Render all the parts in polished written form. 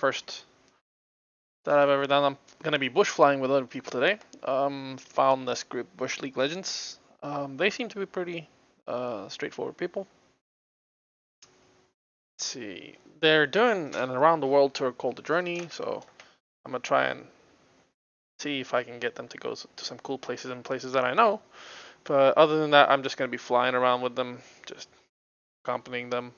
First that I've ever done. I'm gonna be bush flying with other people today. Found this group, Bush League Legends. They seem to be pretty straightforward people. Let's see, they're doing an around the world tour called The Journey, so I'm gonna try and see if I can get them to go to some cool places and places that I know. But other than that, I'm just gonna be flying around with them, just accompanying them,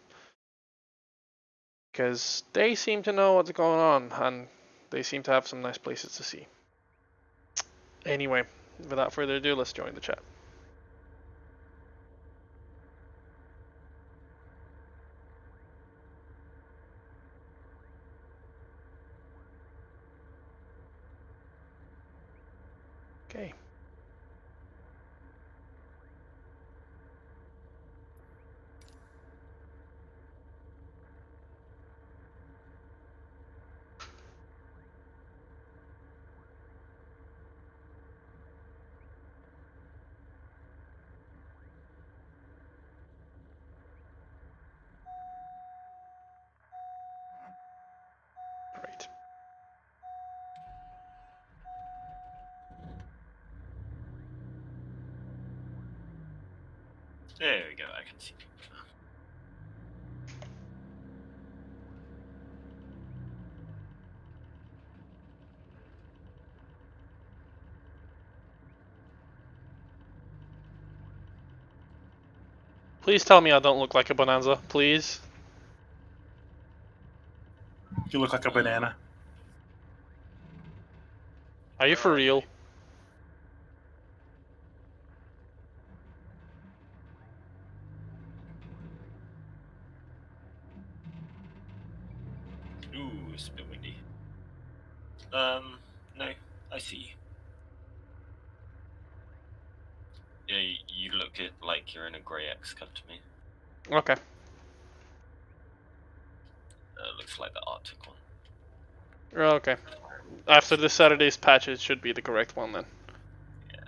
because they seem to know what's going on and they seem to have some nice places to see. Anyway, without further ado, let's join the chat. Okay. Great. There we go, I can see people now. Please tell me I don't look like a bonanza, please. You look like a banana. Are you for real? Ooh, it's a bit windy. No, I see. Yeah, you look like you're in a grey X-Cub to me. Okay. Looks like the Arctic one. Okay. After this Saturday's patch, it should be the correct one then. Yeah.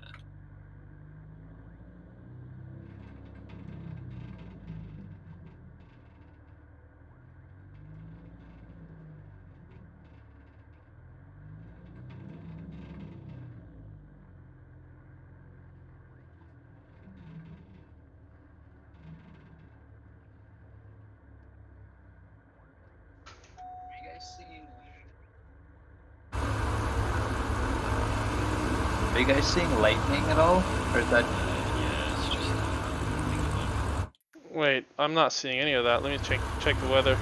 Are you guys seeing lightning at all? Or is that... Yeah, it's just Wait, I'm not seeing any of that. Let me check the weather.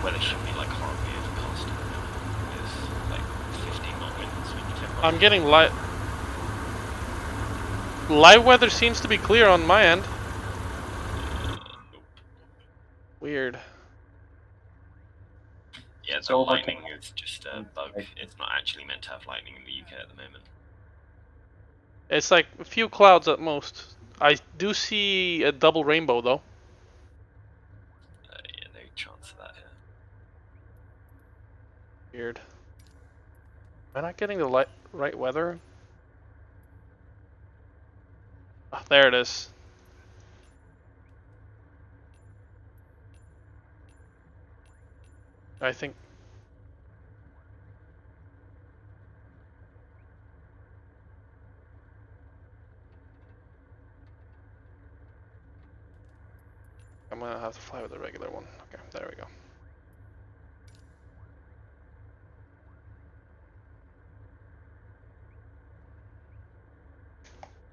the weather should be like horribly overcast. There's like 15 knot winds when you take off. I'm getting light. Live weather seems to be clear on my end. Nope. Weird. Yeah, the So lightning is just a bug. It's not actually meant to have lightning in the UK at the moment. It's like a few clouds at most. I do see a double rainbow though. Yeah, no chance of that here. Weird. Am I not getting the right weather? Oh, there it is. I think. I'm gonna have to fly with the regular one. Okay, there we go.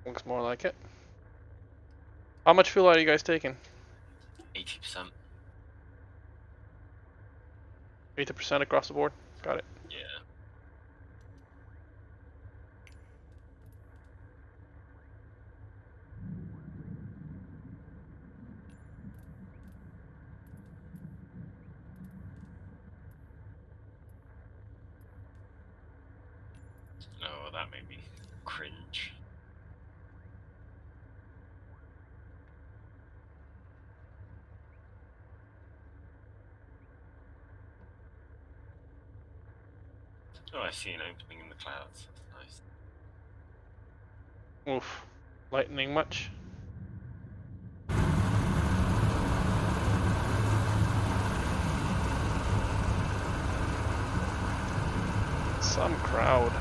Looks more like it. How much fuel are you guys taking? 80%. 80% across the board? Got it. Yeah. Oh, that made me cringe. Oh, I see an opening in the clouds. That's nice. Oof. Lightning much? some crowd.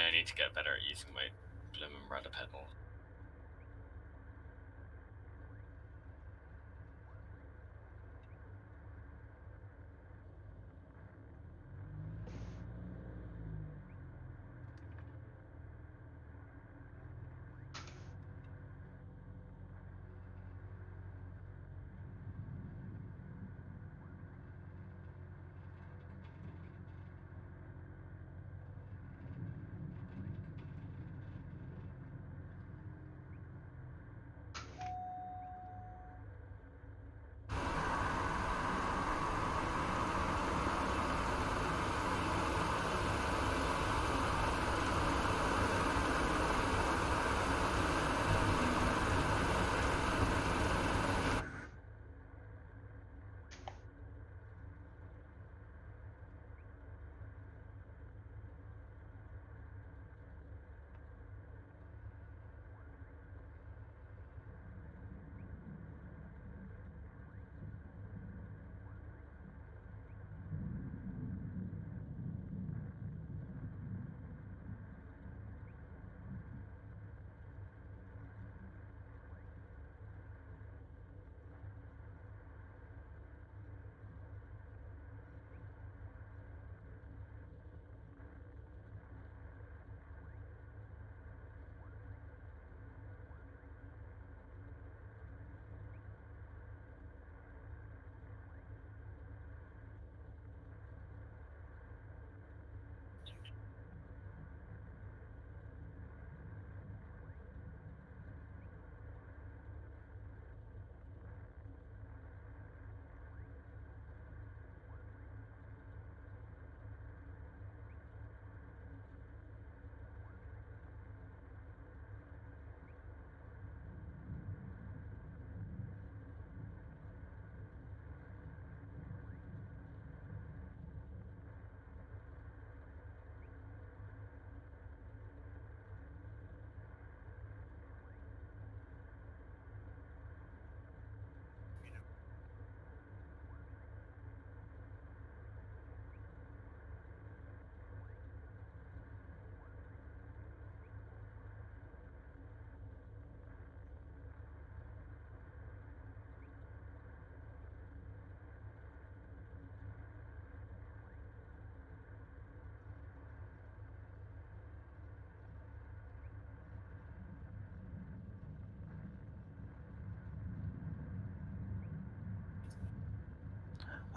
I need to get better at using my blooming rudder pedal.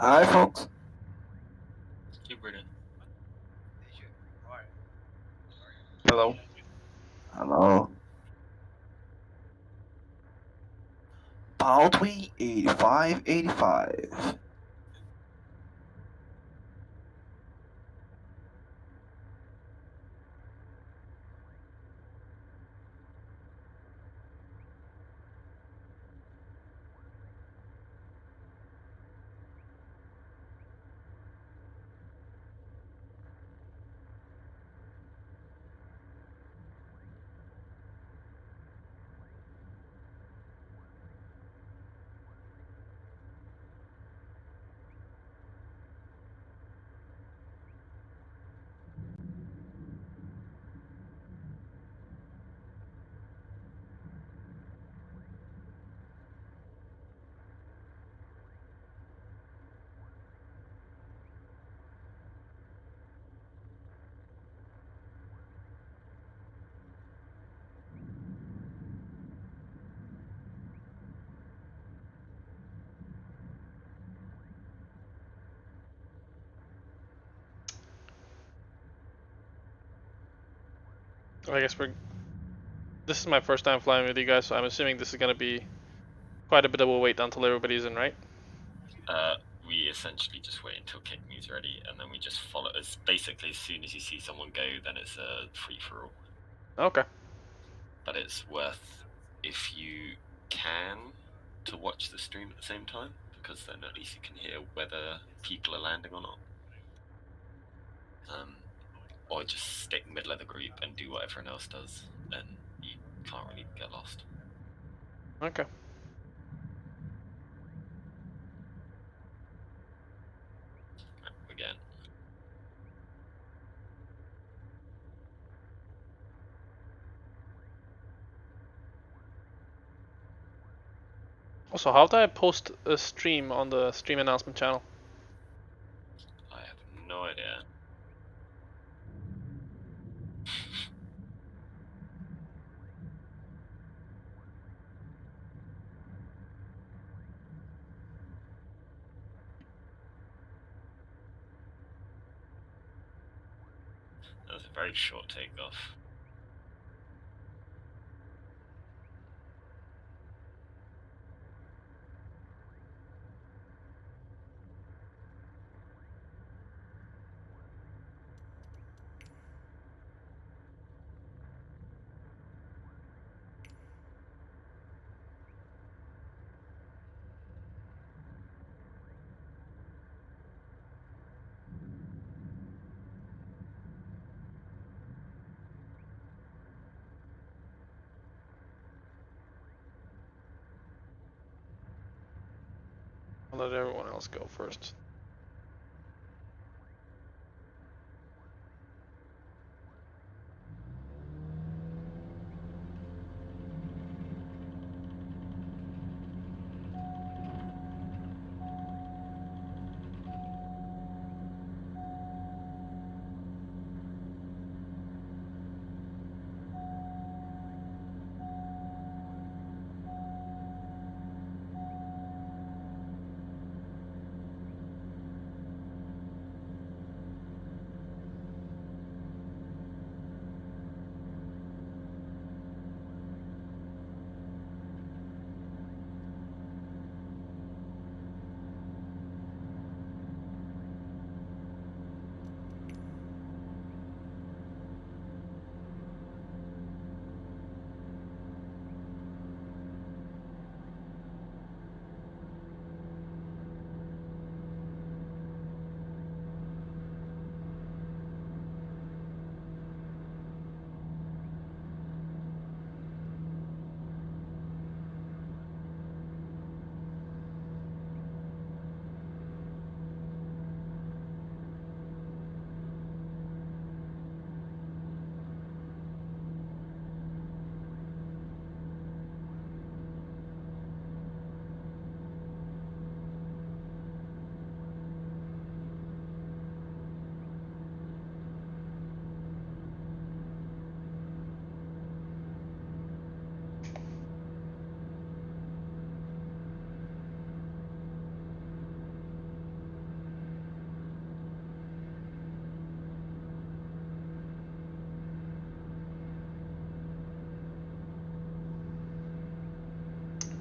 Hi, folks. Hey, Brennan. Hello. Hello. Paltwee 8585. I guess this is my first time flying with you guys, so I'm assuming this is gonna be quite a bit of a wait until everybody's in, right? We essentially just wait until kick me's ready, and then we just follow. As basically, as soon as you see someone go, then it's a free for all. Okay. But it's worth, if you can, to watch the stream at the same time, because then at least you can hear whether people are landing or not. Or just stick middle of the group and do what everyone else does, and you can't really get lost. Okay. Again. Also, how do I post a stream on the stream announcement channel? I have no idea. That was a very short takeoff. I'll let everyone else go first.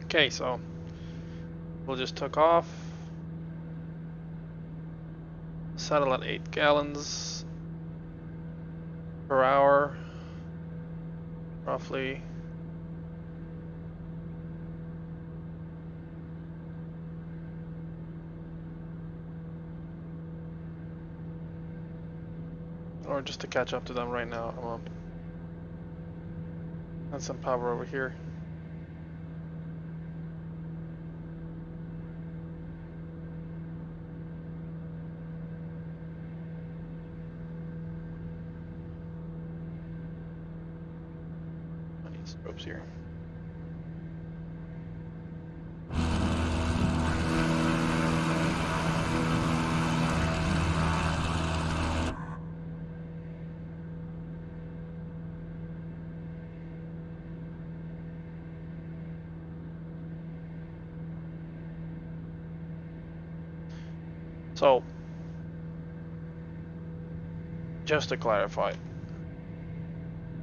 Okay, so we'll just took off. Settle at 8 gallons per hour, roughly. Or just to catch up to them right now. I'm on. That's some power over here. I need strobes here. So, just to clarify,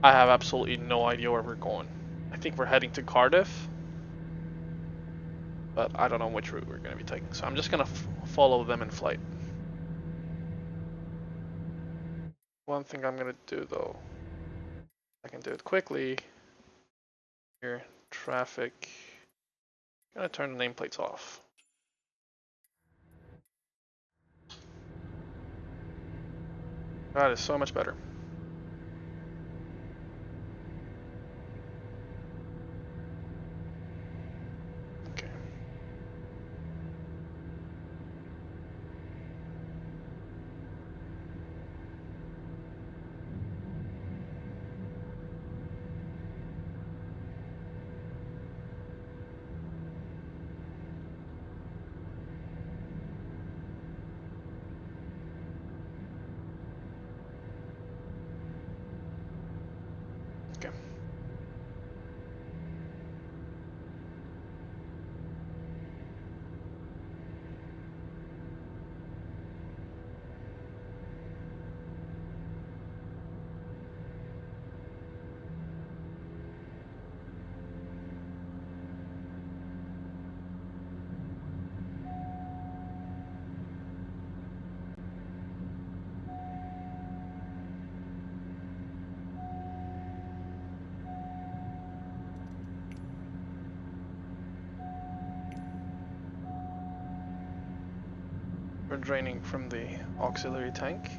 I have absolutely no idea where we're going. I think we're heading to Cardiff, but I don't know which route we're going to be taking. So I'm just going to follow them in flight. One thing I'm going to do though, I can do it quickly. Here, traffic. I'm going to turn the nameplates off. That is so much better. Okay. Okay. We're draining from the auxiliary tank.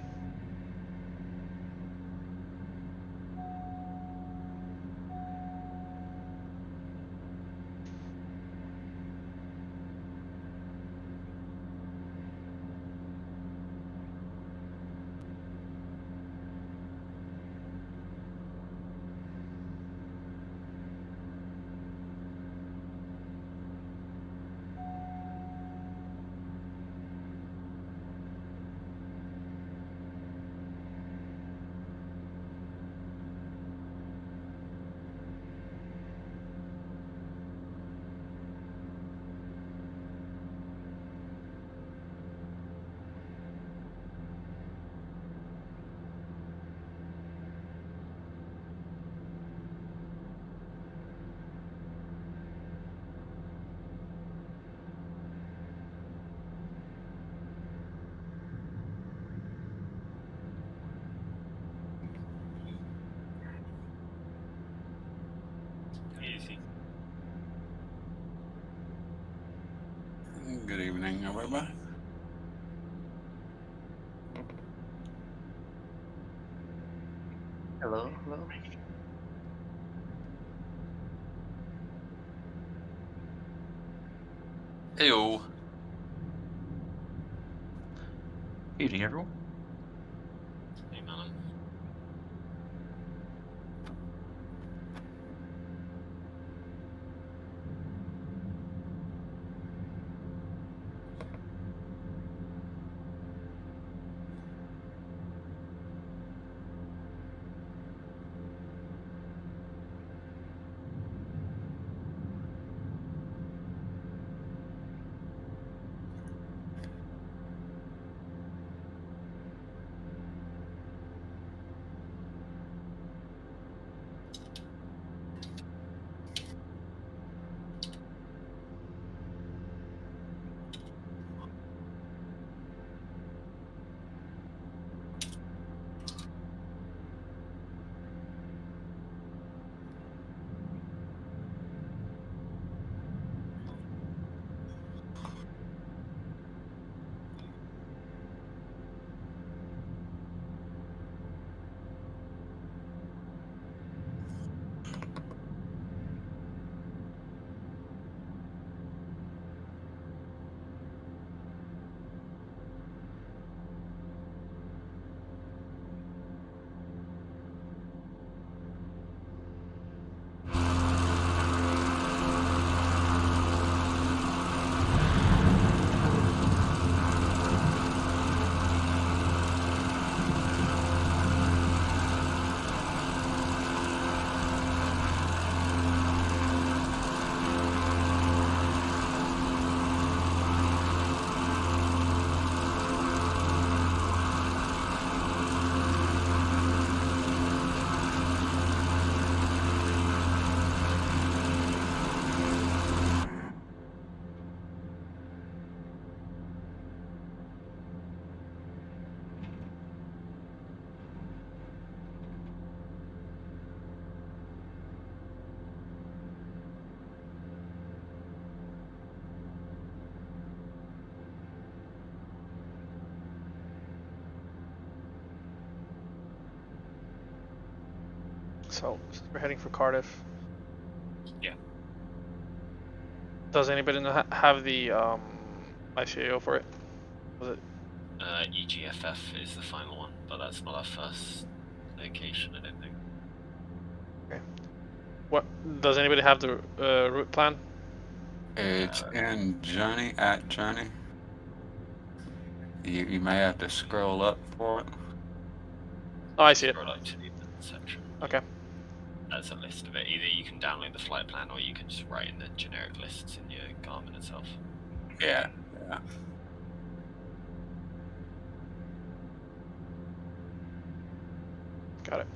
Easy. Good evening, everybody. Hello, hello. Heyo. Evening, everyone. Hey, Melon. So we're heading for Cardiff. Yeah. Does anybody have the ICAO for it? Was it? EGFF is the final one, but that's not our first location, I don't think. Okay. What does anybody have the route plan? It's in Journey, at Journey. You may have to scroll up for it. Oh, I see it. Scroll up to the section. Okay. That's a list of it. Either you can download the flight plan or you can just write in the generic lists in your Garmin itself. Yeah, yeah. Got it.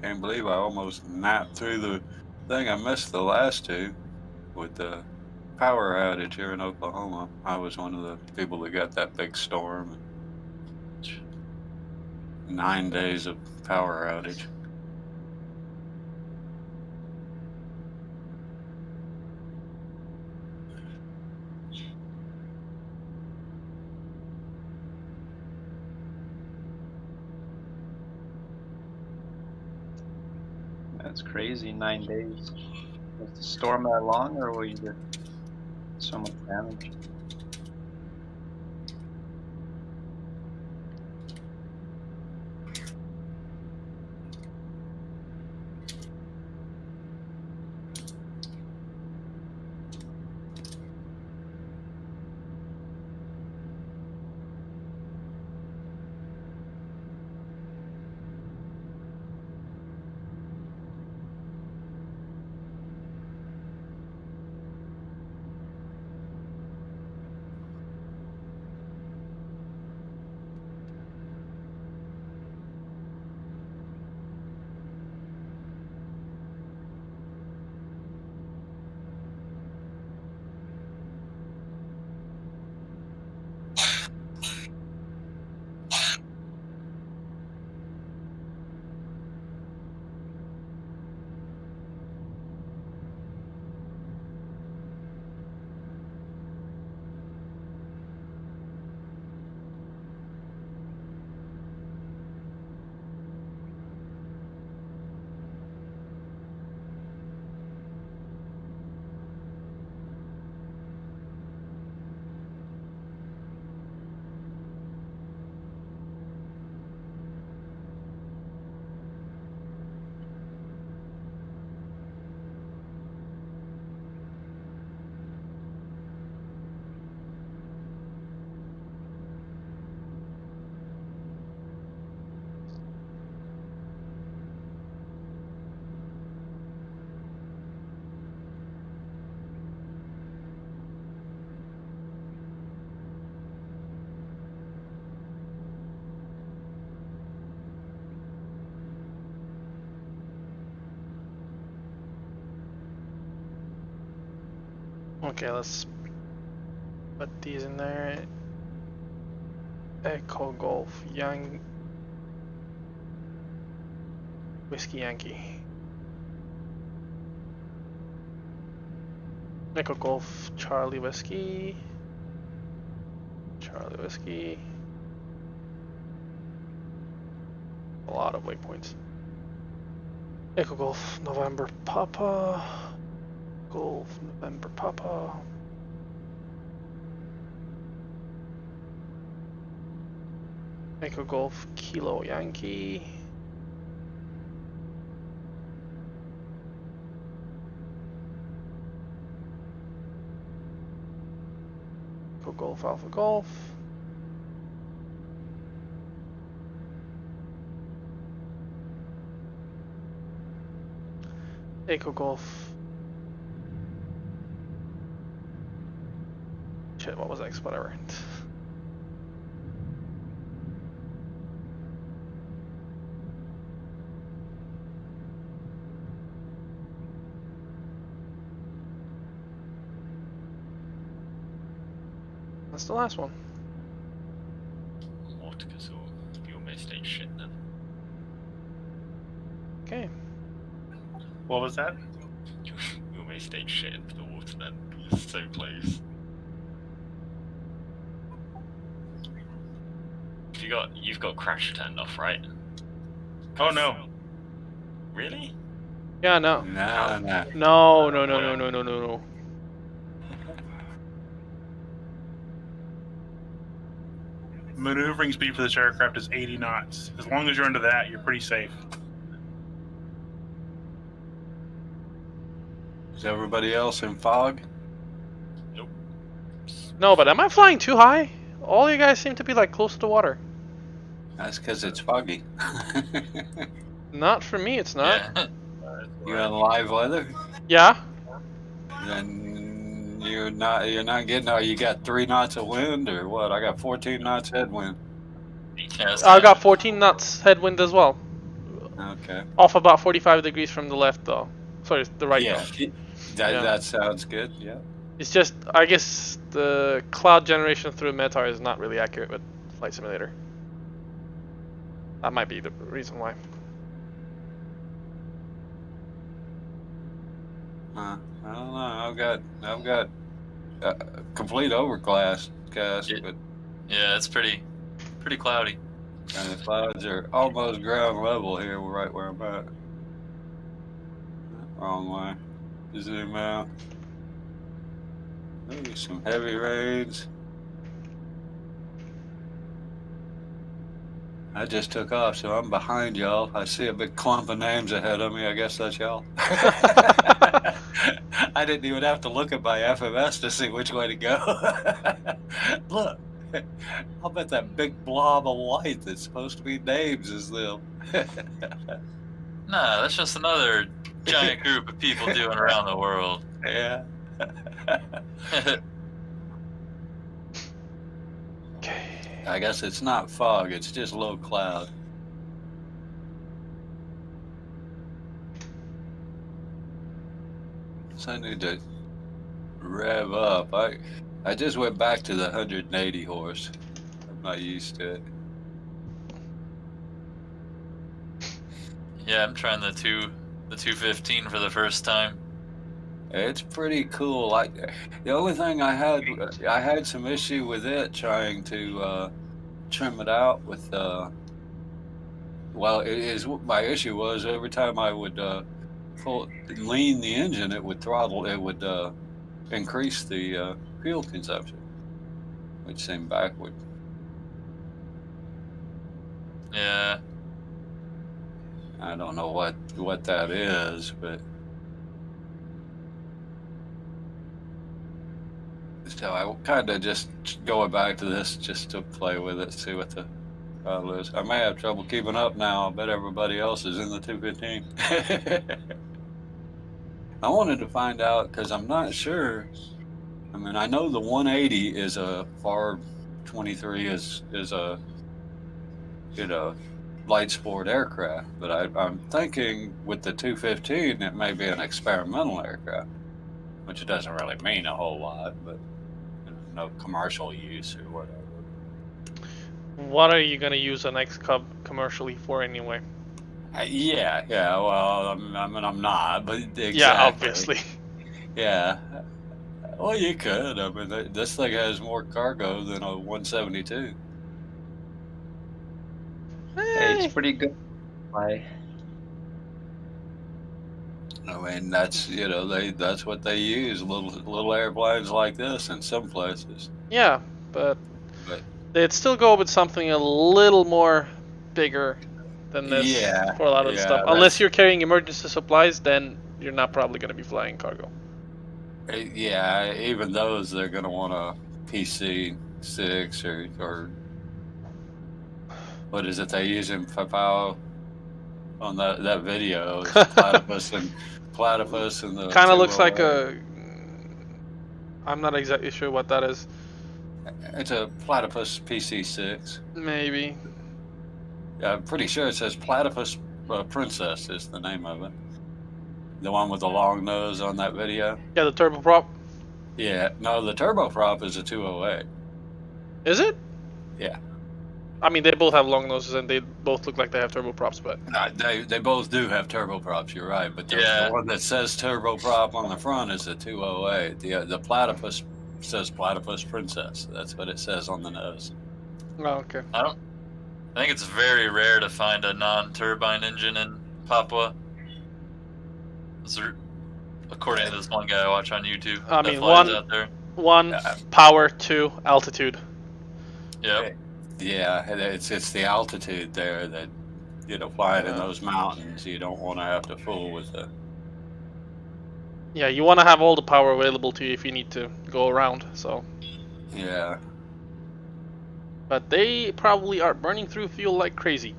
Can't believe I almost napped through the thing. I missed the last two with the power outage here in Oklahoma. I was one of the people that got that big storm and 9 days of power outage. That's crazy. 9 days. Was the storm that long, or were you just so much damage? Okay, let's put these in there. Echo Golf Whiskey Yankee. Echo Golf Charlie Whiskey. Charlie Whiskey. A lot of waypoints. Echo Golf November Papa. Golf November Papa. Echo Golf Kilo Yankee. Echo Golf Alpha Golf. Echo Golf. Shit, what was X? Whatever. That's the last one. Morticus, or you almost ate shit then. Okay. What was that? You almost ate shit into the water then. You're so close. You've got crash turned off, right? Oh no. Really? Yeah, no. Nah, nah. No. Maneuvering speed for this aircraft is 80 knots. As long as you're under that, you're pretty safe. Is everybody else in fog? Nope. No, but am I flying too high? All you guys seem to be like close to the water. That's because it's foggy. Not for me, it's not. Yeah. You're in live weather? Yeah. Then you're not getting. Oh, you got 3 knots of wind or what? I got 14 knots headwind. Yeah, it's I got fine. 14 knots headwind as well. Okay. Off about 45 degrees from the left, though. Sorry, the right. Yeah. Though. Yeah. That sounds good. Yeah. It's just, I guess the cloud generation through Metar is not really accurate with Flight Simulator. That might be the reason why. I don't know. I've got complete overcast cast, Yeah. but Yeah, it's pretty cloudy. and the clouds are almost ground level here, right where I'm at. Wrong way. Zoom out. Maybe some heavy rains. I just took off, so I'm behind y'all. I see a big clump of names ahead of me. I guess that's y'all. I didn't even have to look at my FMS to see which way to go. Look, I'll bet that big blob of white that's supposed to be names is them. Nah, that's just another giant group of people doing around the world. Yeah. Okay. I guess it's not fog, it's just low cloud. So I need to rev up. I just went back to the 180 horse. I'm not used to it. Yeah, I'm trying the 215 for the first time. It's pretty cool. The only thing I had some issue with it trying to trim it out with well, my issue was every time I would lean the engine, it would increase the fuel consumption, which seemed backward. Yeah. I don't know what that is, but so I kind of just going back to this just to play with it, see what the problem is. I may have trouble keeping up now. I bet everybody else is in the 215. I wanted to find out because I'm not sure. I mean, I know the 180 is a FAR 23 is a light sport aircraft, but I'm thinking with the 215 it may be an experimental aircraft, which doesn't really mean a whole lot, but no commercial use or whatever. What are you gonna use an X-Cub commercially for anyway? Yeah. Well, I'm not, but exactly. Yeah, obviously. Yeah. Well, you could. I mean, this thing has more cargo than a 172. Hey, it's pretty good. I mean, that's that's what they use, little airplanes like this in some places. Yeah, but they'd still go with something a little more bigger than this for a lot of the stuff. Unless you're carrying emergency supplies, then you're not probably going to be flying cargo. Yeah, even those, they're going to want a PC-6 or what is it they use in Papao on that video? Platypus and the kind of looks like a. I'm not exactly sure what that is. It's a Platypus PC-6. Maybe. Yeah, I'm pretty sure it says Platypus Princess is the name of it. The one with the long nose on that video. Yeah, the turboprop. Yeah, no, the turboprop is a 208. Is it? Yeah. I mean, they both have long noses and they both look like they have turboprops, but They both do have turboprops. You're right, but the Yeah. one that says turboprop on the front is a 208. The platypus says platypus princess. That's what it says on the nose. oh, okay. I think it's very rare to find a non-turbine engine in Papua. According to this one guy I watch on YouTube I that mean, flies out there. 1, power, 2, altitude. Yep. Yeah, it's the altitude there that flying in Yeah. those mountains. You don't want to have to fool with the. Yeah, you want to have all the power available to you if you need to go around. So, Yeah. but they probably are burning through fuel like crazy.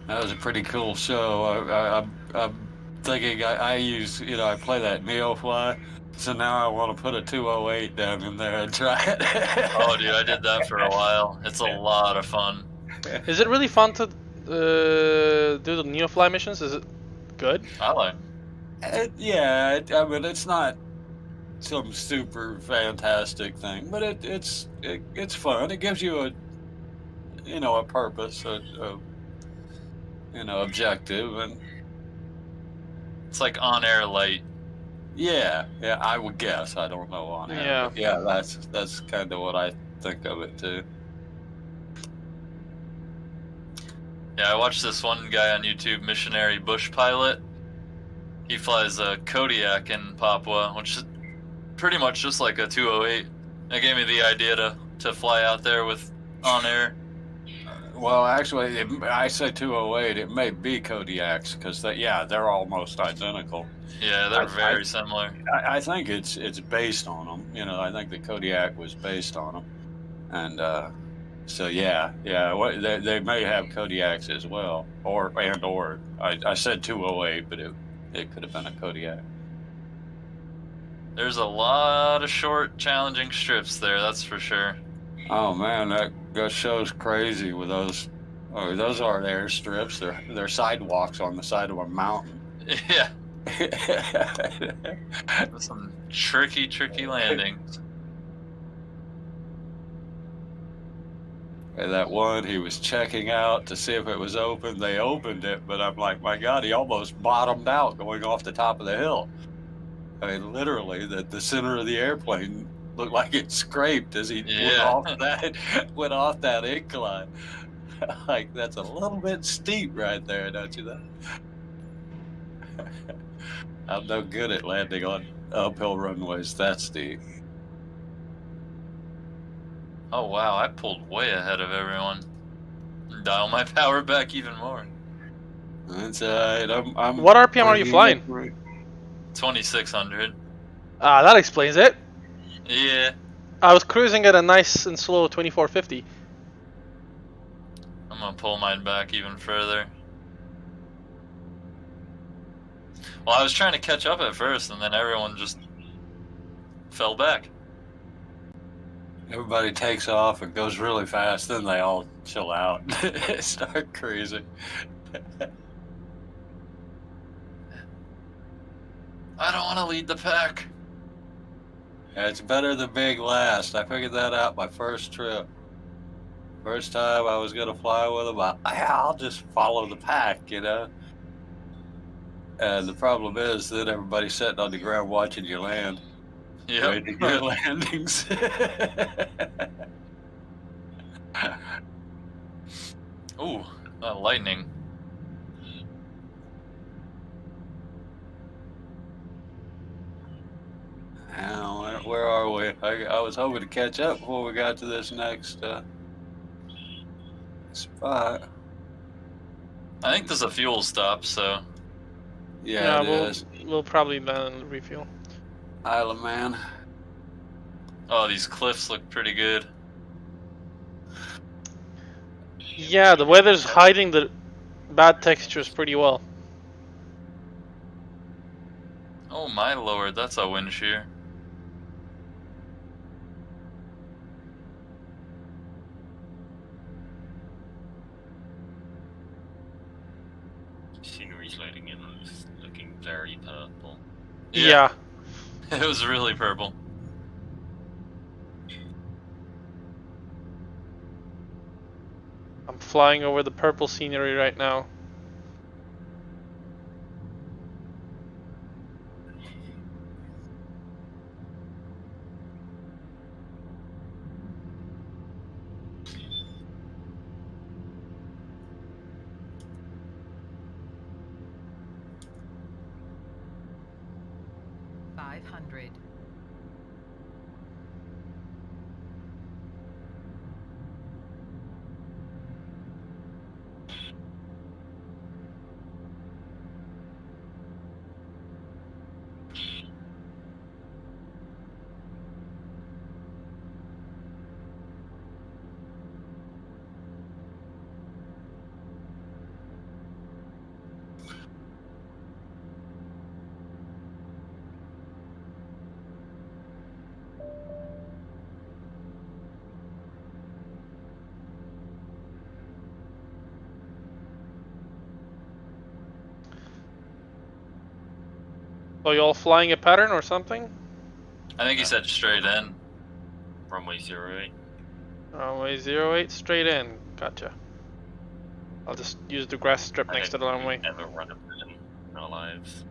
That was a pretty cool show. I'm thinking I use, I play that Neofly, so now I want to put a 208 down in there and try it. Oh, dude, I did that for a while. It's a lot of fun. Is it really fun to do the Neofly missions? Is it good? I like. Yeah, I mean, it's not some super fantastic thing, but it's fun. It gives you a purpose, objective, and It's like on-air light. yeah, I would guess. I don't know on air, Yeah. but yeah, that's kind of what I think of it too. Yeah, I watched this one guy on YouTube, Missionary Bush Pilot. He flies a Kodiak in Papua, which is pretty much just like a 208. That gave me the idea to fly out there with on air. Well, actually, I say 208. It may be Kodiaks because they're almost identical. Yeah, they're very similar. I think it's based on them. I think the Kodiak was based on them, and so yeah. They may have Kodiaks as well, or I said 208, but it could have been a Kodiak. There's a lot of short, challenging strips there, that's for sure. Oh man, that show's crazy with those. Oh, those aren't airstrips. They're sidewalks on the side of a mountain. Yeah. Some tricky landings. And that one, he was checking out to see if it was open. They opened it, but I'm like, my God, he almost bottomed out going off the top of the hill. I mean, literally, the center of the airplane looked like it scraped as he went off that incline. Like, that's a little bit steep right there, don't you think? I'm no good at landing on uphill runways that steep. Oh wow, I pulled way ahead of everyone. Dial my power back even more. That's alright. I'm What RPM are you flying? 2600. Ah, that explains it. Yeah. I was cruising at a nice and slow 2450. I'm gonna pull mine back even further. Well, I was trying to catch up at first, and then everyone just fell back. Everybody takes off and goes really fast, then they all chill out and start cruising. I don't want to lead the pack. It's better than being last. I figured that out my first trip. First time I was going to fly with them, I'll just follow the pack, And the problem is that everybody's sitting on the ground watching you land. Yep. Waiting for your landings. Ooh, lightning. Now, where are we? I was hoping to catch up before we got to this next spot. I think there's a fuel stop, so. Yeah, it is. We'll probably then refuel. Isle of Man. Oh, these cliffs look pretty good. Yeah, the weather's hiding the bad textures pretty well. Oh my lord, that's a wind shear. Scenery's loading in. was looking very purple. Yeah. It was really purple. I'm flying over the purple scenery right now. $500. So you all flying a pattern or something? I think he said straight in. Runway 08. Runway 08 straight in. Gotcha. I'll just use the grass strip I next to don't the think runway. we've ever run a plane in our lives.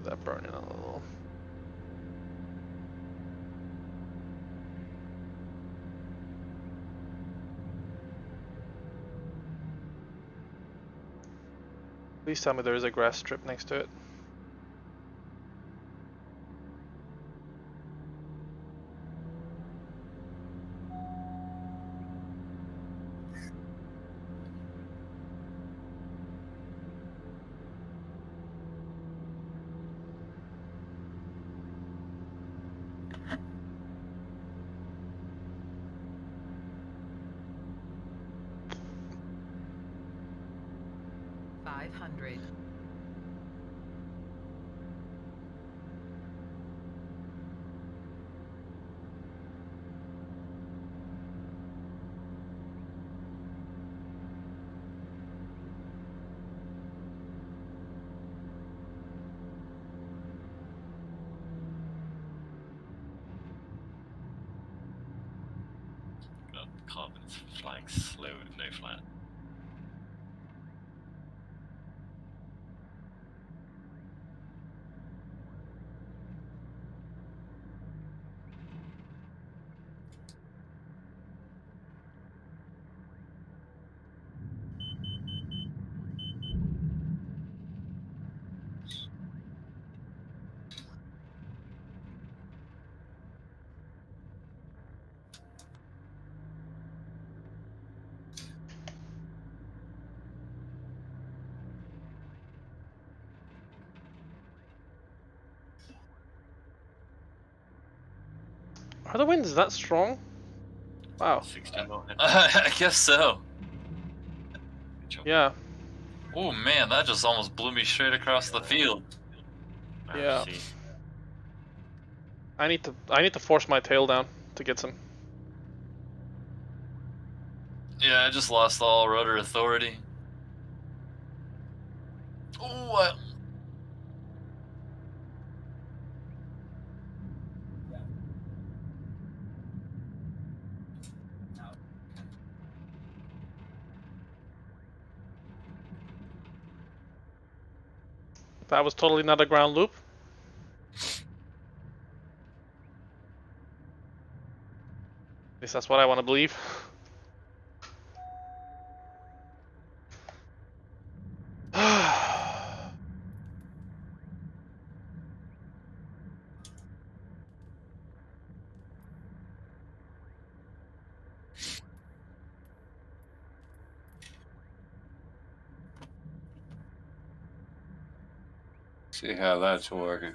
That burning a little. Please tell me there is a grass strip next to it. $500. God, the carbon's flying slow with no flat. Are the winds that strong? Wow. 16 knot head. I guess so. Good job. Yeah. Oh man, that just almost blew me straight across the field. Yeah. See. I need to force my tail down to get some. Yeah, I just lost all rudder authority. Oh, That was totally not a ground loop. At least that's what I want to believe. See how that's working.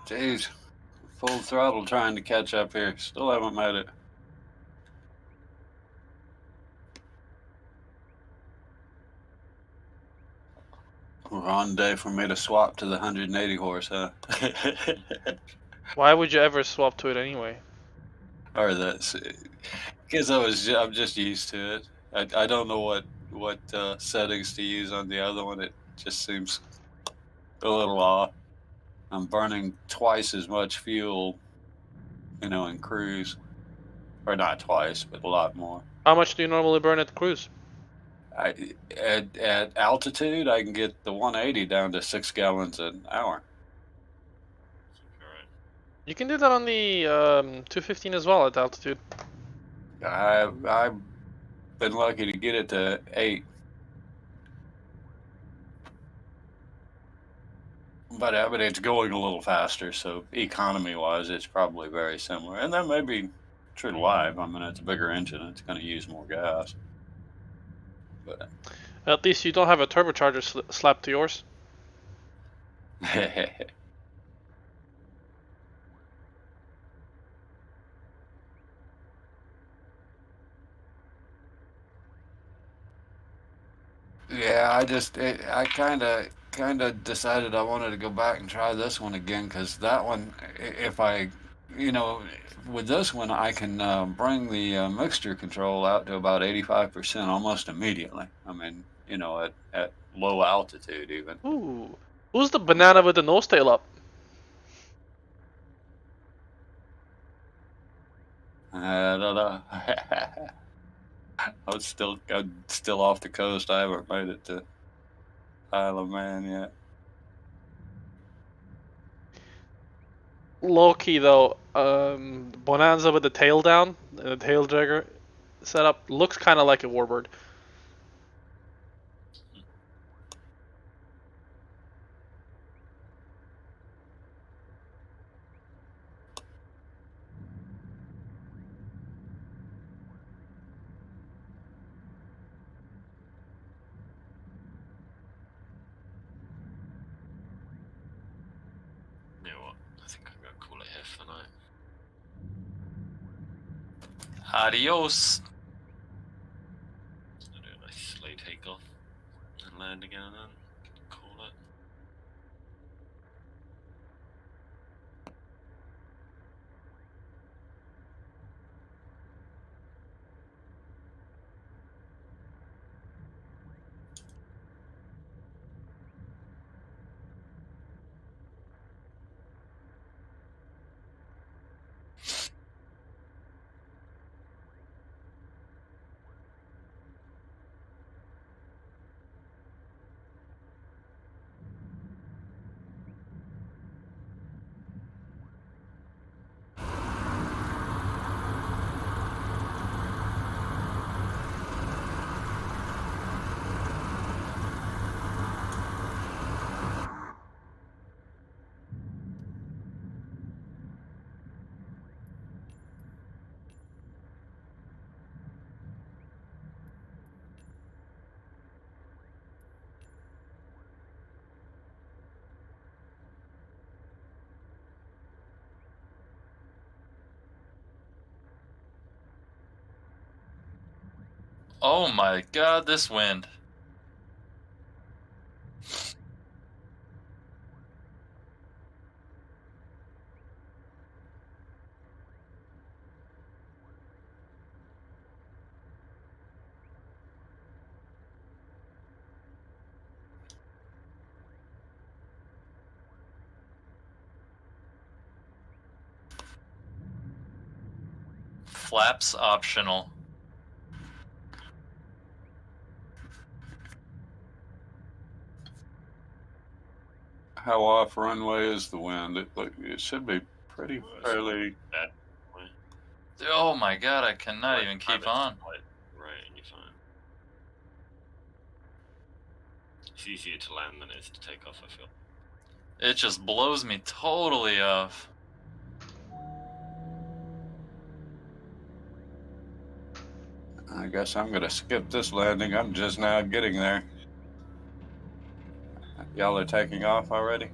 Jeez, full throttle trying to catch up here. Still haven't made it. Wrong day for me to swap to the 180 horse, huh? Why would you ever swap to it anyway? Or that's because I'm just used to it. I don't know what settings to use on the other one. It just seems a little off. I'm burning twice as much fuel, in cruise, or not twice, but a lot more. How much do you normally burn at cruise? At altitude, I can get the 180 down to 6 gallons an hour. Alright. You can do that on the 215 as well at altitude. I've been lucky to get it to 8. But it's going a little faster, so economy-wise, it's probably very similar. And that may be true to life. I mean, it's a bigger engine; it's going to use more gas. But At least you don't have a turbocharger slapped to yours. yeah, I kind of decided I wanted to go back and try this one again because that one, if I, with this one, I can bring the mixture control out to about 85% almost immediately. I mean, at low altitude even. Ooh. Who's the banana with the nose tail up? I don't know. I'm still off the coast. I haven't made it to Isle of Man yet. Low key though, Bonanza with the tail down and the tail dragger setup looks kind of like a warbird. You know what? I think I'm gonna call it here for tonight. Adios. I'll do a nice slow takeoff and land again and then call it. Oh my god, this wind. Flaps optional. How off runway is the wind? It should be pretty fairly. That way. Oh my god, I cannot even Time keep it's on. quite right, and you're fine. It's easier to land than it is to take off, I feel. It just blows me totally off. I guess I'm gonna skip this landing. I'm just now getting there. Y'all are taking off already?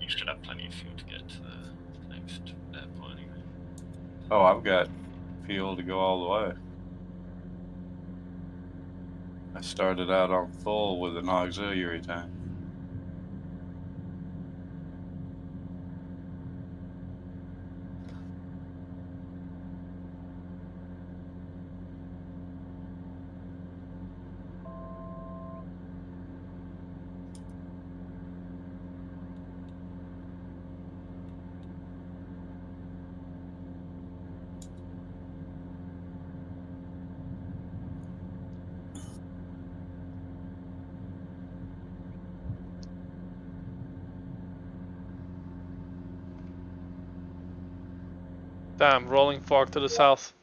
You should have plenty of fuel to get to the next airport anyway. Oh, I've got fuel to go all the way. I started out on full with an auxiliary tank. Damn, rolling fog to the south.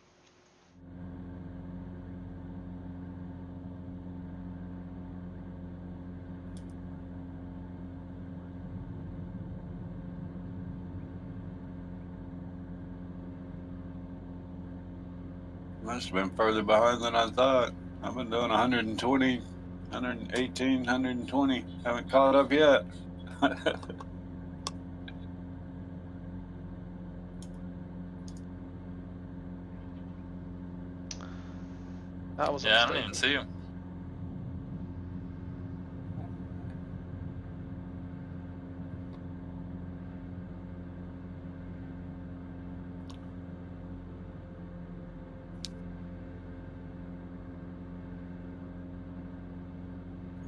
Must have been further behind than I thought. I've been doing 120, 118, 120. Haven't caught up yet. That was a Yeah, I don't mistake. even see him.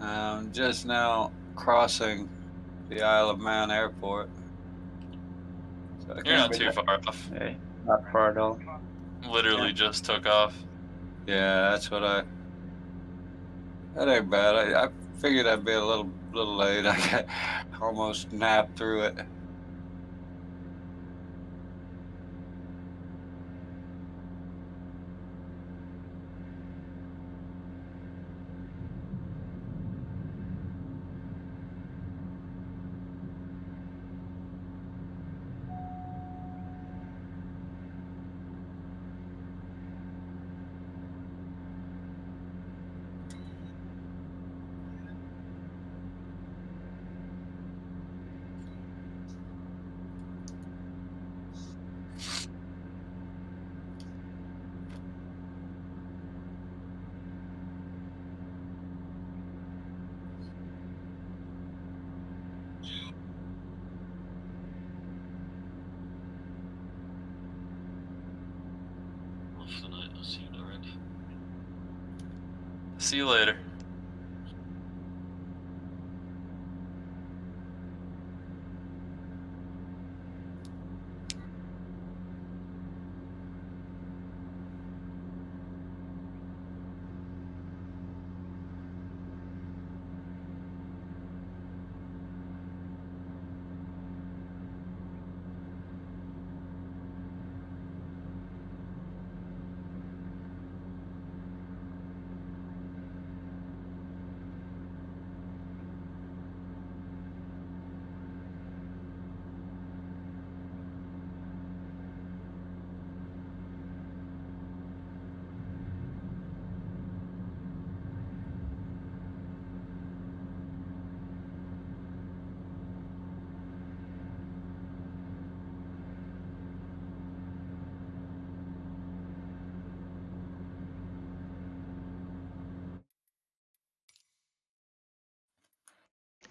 I'm just now crossing the Isle of Man airport. So I You're can't not be too far off. Hey, not far at all. Literally just took off. Yeah, that's what I. That ain't bad. I figured I'd be a little late. I got almost napped through it. Off the night, I've seen it already. See you later.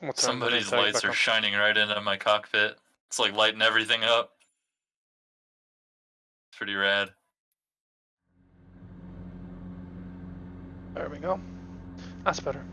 We'll turn the Somebody's name tag lights back are on. shining right into my cockpit. It's like lighting everything up. It's pretty rad. There we go. That's better.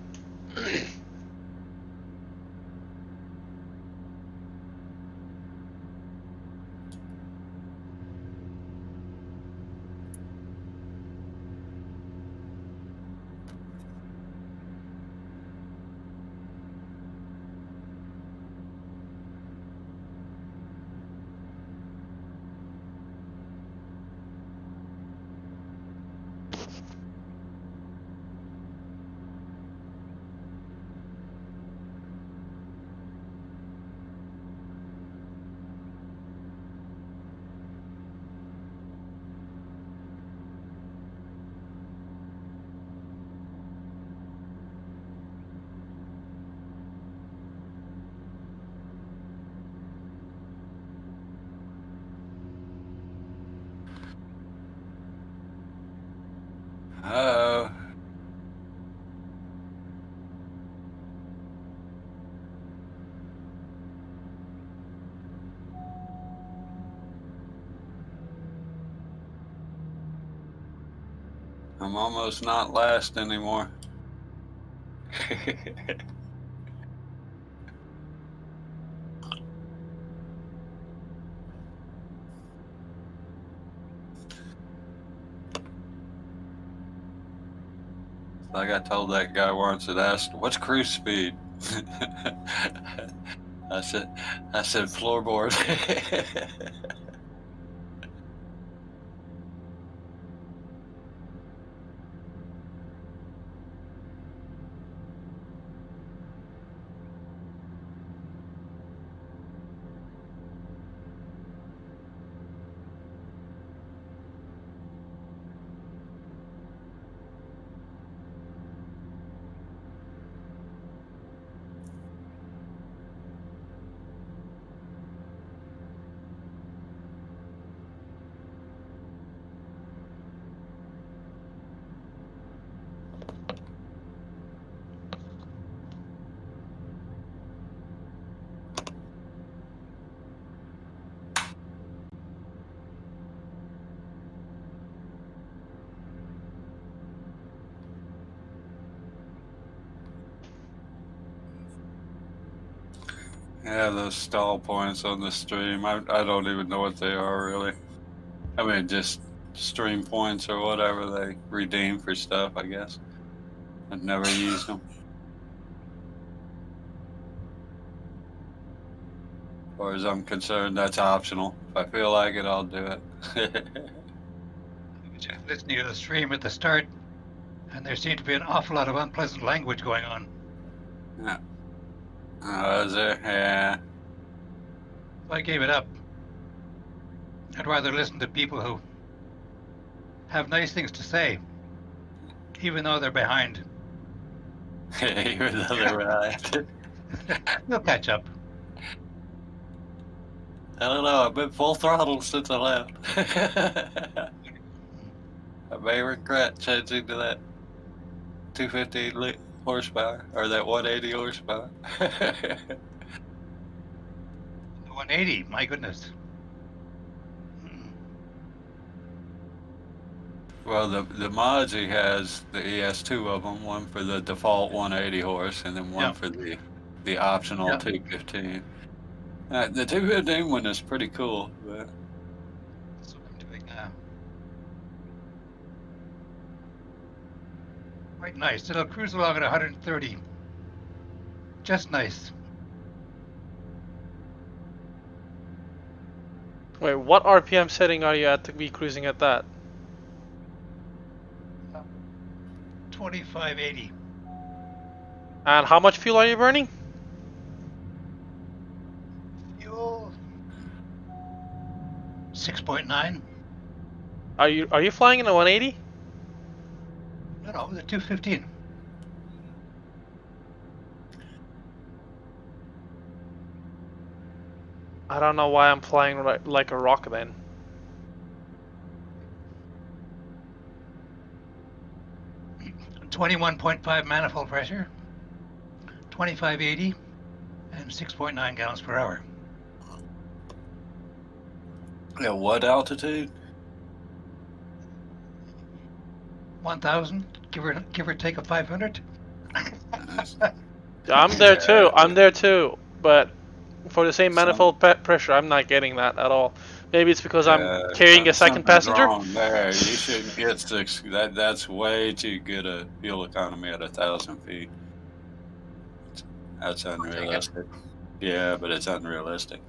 Uh-oh. I'm almost not last anymore. Like I told that guy once that asked, "What's cruise speed?" I said floorboard. Yeah, those stall points on the stream. I don't even know what they are really. I mean, just stream points or whatever they redeem for stuff, I guess. I've never used them. As far as I'm concerned, that's optional. If I feel like it, I'll do it. I was just listening to the stream at the start, and there seemed to be an awful lot of unpleasant language going on. Yeah. Is there? Yeah. So I gave it up. I'd rather listen to people who have nice things to say, even though they're behind. Even though they're right. They'll catch up. I don't know. I've been full throttle since I left. I may regret changing to that 215 horsepower or that 180 horsepower. The 180, my goodness. Well, the mods he has, he has two of them. One for the default 180 horse, and then one Yeah. for the optional Yeah. 215. The 215 one is pretty cool, but That's what I'm doing now. Quite nice. It'll cruise along at 130. Just nice. Wait, what RPM setting are you at to be cruising at that? 2580. And how much fuel are you burning? Fuel 6.9. Are you flying in a 180? No, the 215. I don't know why I'm flying like a rock then. Mm. 21.5 manifold pressure, 2580, and 6.9 gallons per hour. yeah, what altitude? 1,000, give or take a 500. I'm there too. I'm there too. But for the same manifold pressure, I'm not getting that at all. Maybe it's because I'm carrying a second something's passenger. wrong there. You shouldn't get six. That's way too good a fuel economy at 1,000 feet. That's unrealistic. Yeah, but it's unrealistic.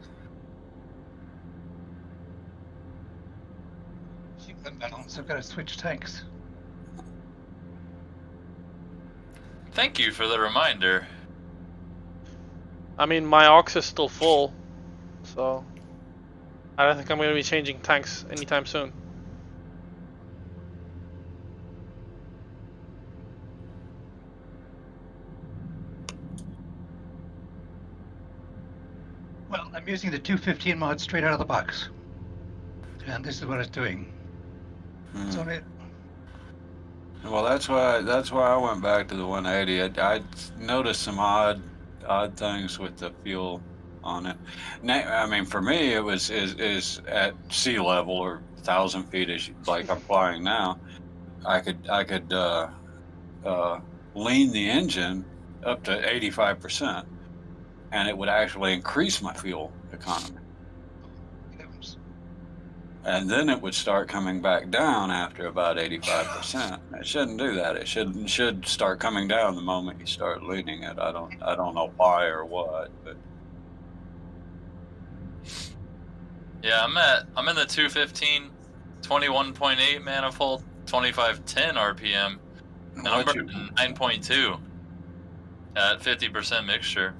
Keep them balanced. I've got to switch tanks. Thank you for the reminder. I mean, my aux is still full, so I don't think I'm going to be changing tanks anytime soon. Well, I'm using the 215 mod straight out of the box, and this is what it's doing. It's only Well, that's why I went back to the 180. I noticed some odd things with the fuel on it. I mean, for me, it was is at sea level or 1,000 feet, like I'm flying now. I could lean the engine up to 85%, and it would actually increase my fuel economy. And then it would start coming back down after about 85%. It shouldn't do that. It should start coming down the moment you start leaning it. I don't know why or what, but Yeah, I'm in the 215, 21.8 manifold, 2510 RPM, and I'm what's your- burning 9.2 at 50% mixture.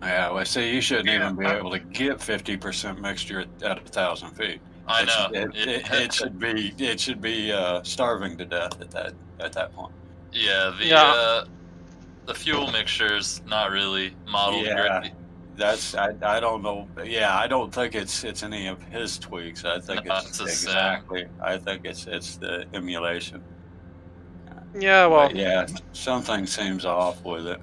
yeah, well, see, you shouldn't Yeah. even be able to get 50% mixture at 1,000 feet. I know. It should be starving to death at that point. Yeah, the fuel mixture's not really modeled Yeah. great. That's I don't know. Yeah, I don't think it's any of his tweaks. I think No, it's it's the same. exactly. I think it's the emulation. Yeah, well, But yeah, something seems off with it.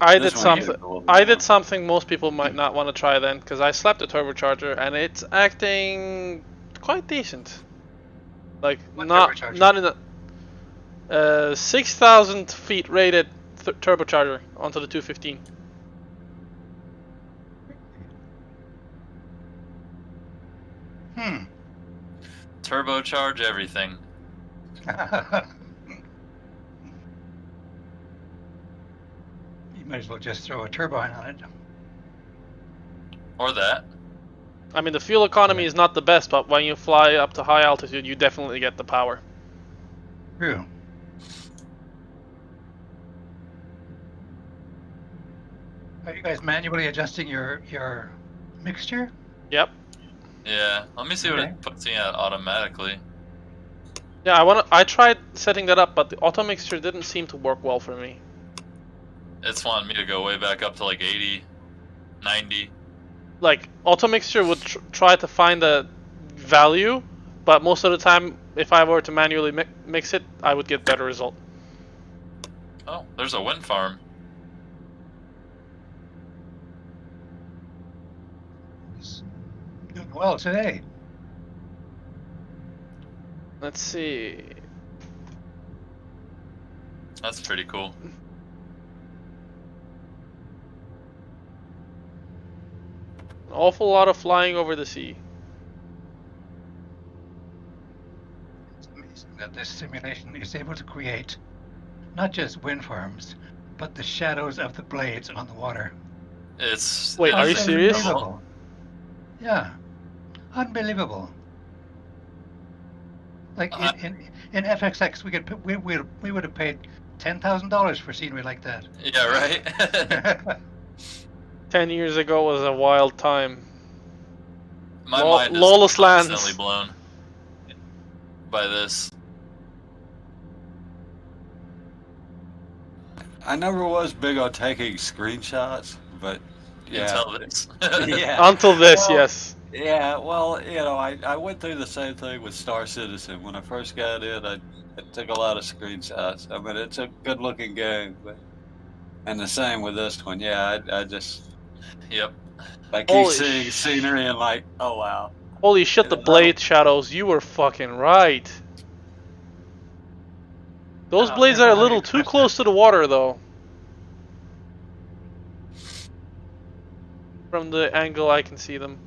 I This did one is something. a little I more- did something most people might not want to try then, because I slapped the turbocharger and it's acting quite decent. Like What not turbocharger? not in the 6,000 feet rated turbocharger onto the 215. Turbocharge everything. You might as well just throw a turbine on it. Or that. I mean, the fuel economy is not the best, but when you fly up to high altitude, you definitely get the power. True. Are you guys manually adjusting your mixture? Yep. Yeah. Let me see what Okay. it puts me at automatically. Yeah, I tried setting that up, but the auto mixture didn't seem to work well for me. It's wanting me to go way back up to like 80, 90. Like, auto mixture would try to find a value, but most of the time, if I were to manually mix it, I would get better result. Oh, there's a wind farm. It's doing well today. Let's see. That's pretty cool. An awful lot of flying over the sea. It's amazing that this simulation is able to create not just wind farms, but the shadows of the blades on the water. It's Wait, are you serious? Unbelievable. Yeah, unbelievable. Like in FXX, we would have paid $10,000 for scenery like that. Yeah, right? 10 years ago was a wild time. My mind is lawless constantly lands. blown by this. I never was big on taking screenshots, but yeah. Until this. Yeah. Until this, Well, yes. Yeah, well, you know, I went through the same thing with Star Citizen. When I first got in, I took a lot of screenshots. I mean, it's a good-looking game, but and the same with this one. Yeah, I just Yep. I keep Holy seeing scenery and like, oh wow. Holy shit, the Yeah. blade shadows. You were fucking right. Those blades are a little too close to the water, though. From the angle I can see them.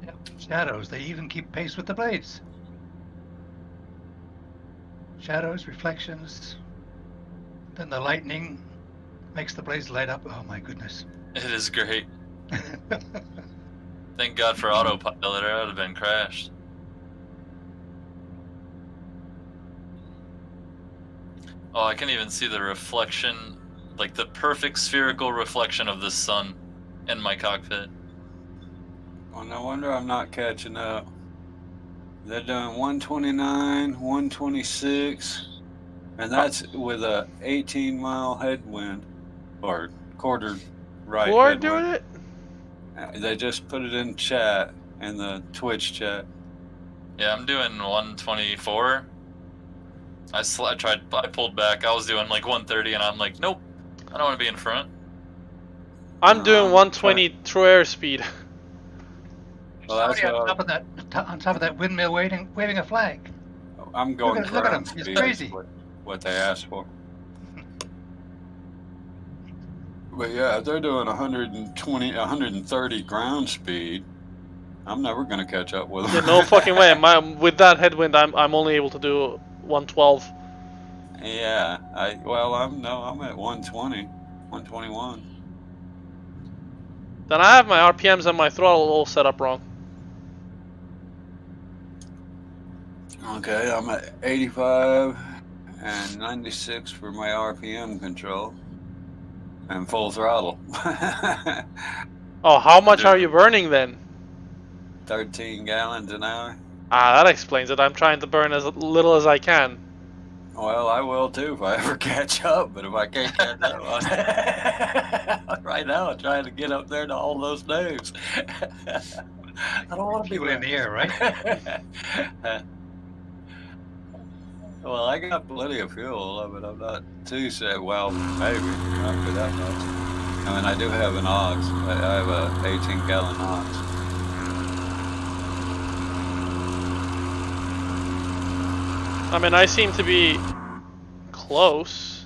Yep, shadows, they even keep pace with the blades. Shadows, reflections, then the lightning makes the blades light up. Oh my goodness. It is great. Thank God for autopilot, or I would have been crashed. Oh, I can even see the reflection, like the perfect spherical reflection of the sun in my cockpit. Well, no wonder I'm not catching up. They're doing 129, 126, and that's with a 18-mile headwind, or quarter right Who are headwind. doing it? They just put it in chat, in the Twitch chat. Yeah, I'm doing 124. I pulled back. I was doing like 130, and I'm like, nope, I don't want to be in front. I'm doing 120 true airspeed. Well, that's Somebody what on top of that windmill waving a flag. I'm going Look at him, ground he's speed, crazy. is what they asked for. But yeah, if they're doing 120, 130 ground speed, I'm never going to catch up with them. Yeah, no fucking way. With that headwind, I'm only able to do 112. Yeah, I'm at 120, 121. Then I have my RPMs and my throttle all set up wrong. Okay, I'm at 85 and 96 for my RPM control and full throttle. Oh, how much are you burning then? 13 gallons an hour. Ah, that explains it. I'm trying to burn as little as I can. Well, I will too if I ever catch up, but if I can't catch up, right now I'm trying to get up there to all those names. I don't want to be People in the air, right? Well, I got plenty of fuel. I mean, I'm not too sad. Well, maybe not for that much. I mean, I do have an ox. I have a 18-gallon ox. I mean, I seem to be close.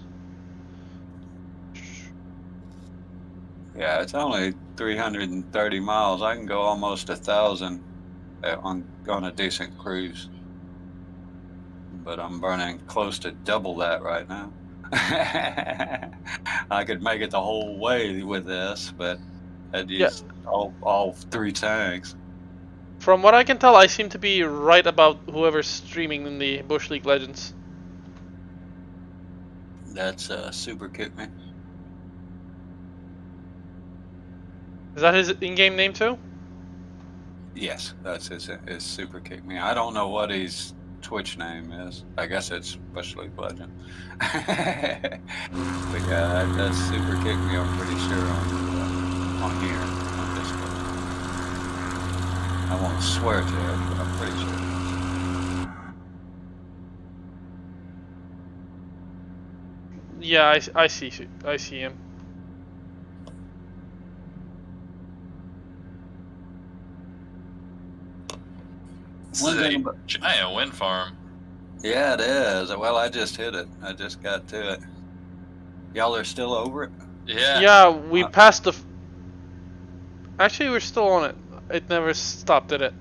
Yeah, it's only 330 miles. I can go almost 1,000 on a decent cruise. But I'm burning close to double that right now. I could make it the whole way with this, but I'd use all 3 tanks. From what I can tell, I seem to be right about whoever's streaming in the Bush League Legends. That's Super Kick Me. Is that his in-game name too? Yes, that's his Super Kick Me. I don't know what his Twitch name is. I guess it's Bush League Legend. But yeah, that's Super Kick Me. I'm pretty sure on here on Discord. I won't swear to it, but I'm pretty sure. Yeah, I see him. This is a giant wind farm. Yeah, it is. Well, I just hit it. I just got to it. Y'all are still over it? Yeah. Yeah, we passed the. Actually, we're still on it. It never stopped, did it?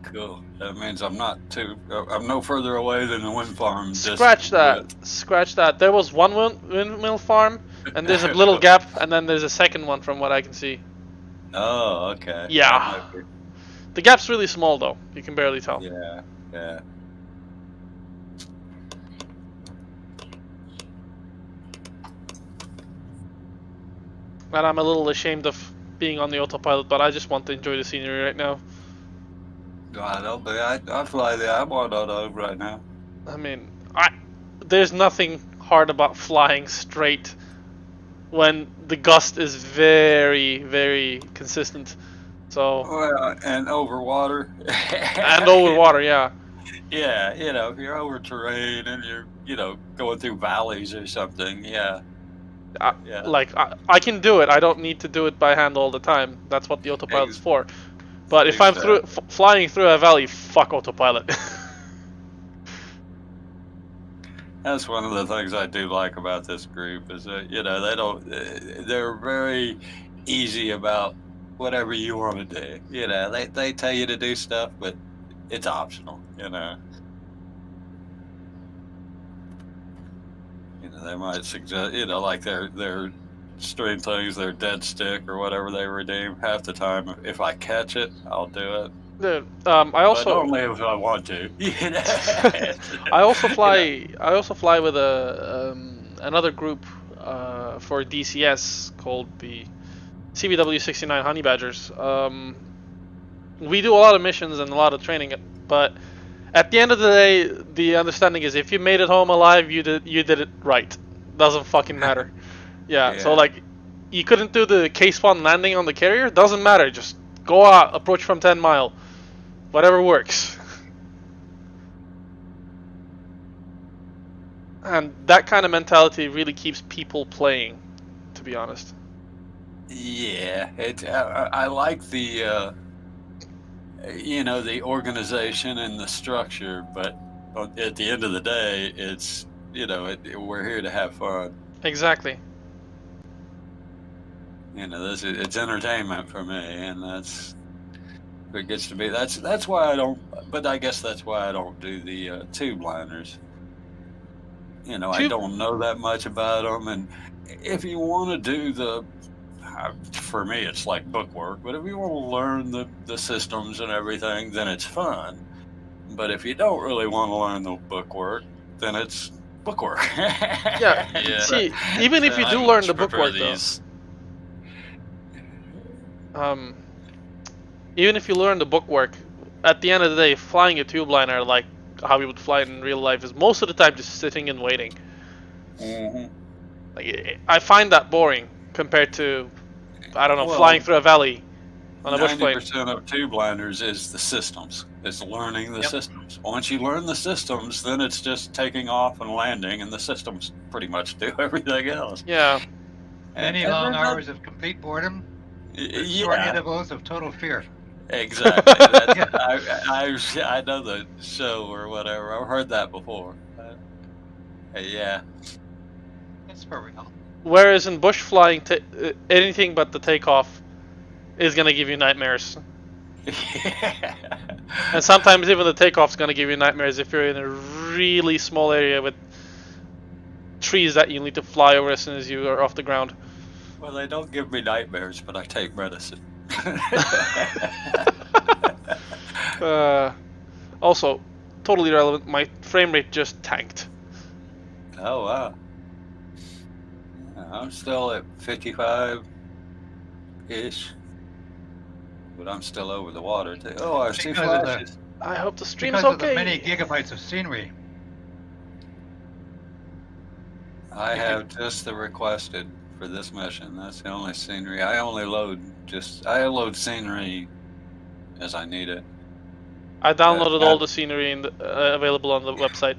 Cool. That means I'm not too. I'm no further away than the wind farm. Scratch that. Scratch that. There was one windmill farm, and there's a little gap, and then there's a second one from what I can see. Oh, okay. Yeah. The gap's really small, though. You can barely tell. Yeah, yeah. And I'm a little ashamed of being on the autopilot, but I just want to enjoy the scenery right now. I don't think I fly there. I'm on auto right now. I mean, there's nothing hard about flying straight when the gust is very, very consistent. So. Well, and over water. And over water, yeah. Yeah, if you're over terrain and you're, going through valleys or something, yeah. Yeah. Like, I can do it. I don't need to do it by hand all the time. That's what the autopilot's for. But if I'm flying through a valley, fuck autopilot. That's one of the things I do like about this group is that, they're very easy about whatever you want to do. They tell you to do stuff, but it's optional, They might suggest, like their string things, their dead stick or whatever they redeem. Half the time, if I catch it, I'll do it. Dude, I also. But only if I want to. I also fly. I also fly with another group for DCS called the CBW69 Honey Badgers. We do a lot of missions and a lot of training, but at the end of the day, the understanding is if you made it home alive, you did it right. Doesn't fucking matter. Yeah. So like, you couldn't do the K-spawn landing on the carrier. Doesn't matter. Just go out, approach from 10 mile, whatever works. And that kind of mentality really keeps people playing, to be honest. Yeah, I like the the organization and the structure, but at the end of the day, it's we're here to have fun. Exactly. It's entertainment for me, and that's it gets to be. That's why I don't. But I guess that's why I don't do the tube liners. I don't know that much about them, and if you want to do for me, it's like bookwork. But if you want to learn the systems and everything, then it's fun. But if you don't really want to learn the bookwork, then it's bookwork. Yeah. See, even if you do learn the bookwork, though, even if you learn the bookwork, at the end of the day, flying a tube liner like how we would fly in real life is most of the time just sitting and waiting. Mm-hmm. Like, I find that boring compared to, I don't know, flying through a valley on a bush plane. 90% of tube liners is the systems. It's learning the Yep. systems. Once you learn the systems, then it's just taking off and landing, and the systems pretty much do everything else. Yeah. Many And long they're not- hours of complete boredom, short Yeah, intervals of total fear. exactly. That's Yeah. I know the show or whatever. I've heard that before. Yeah. It's for real. Whereas in bush flying, anything but the takeoff is gonna give you nightmares. And sometimes even the takeoff's gonna give you nightmares if you're in a really small area with trees that you need to fly over as soon as you are off the ground. Well, they don't give me nightmares, but I take medicine. Also, totally irrelevant. My frame rate just tanked. Oh wow. I'm still at 55 ish, but I'm still over the water too. Oh, I see Because of the- flashes. I hope the stream's Because of the okay. many gigabytes of scenery. I have just the requested for this mission. That's the only scenery. I load scenery as I need it. I downloaded that- all the scenery available on the website.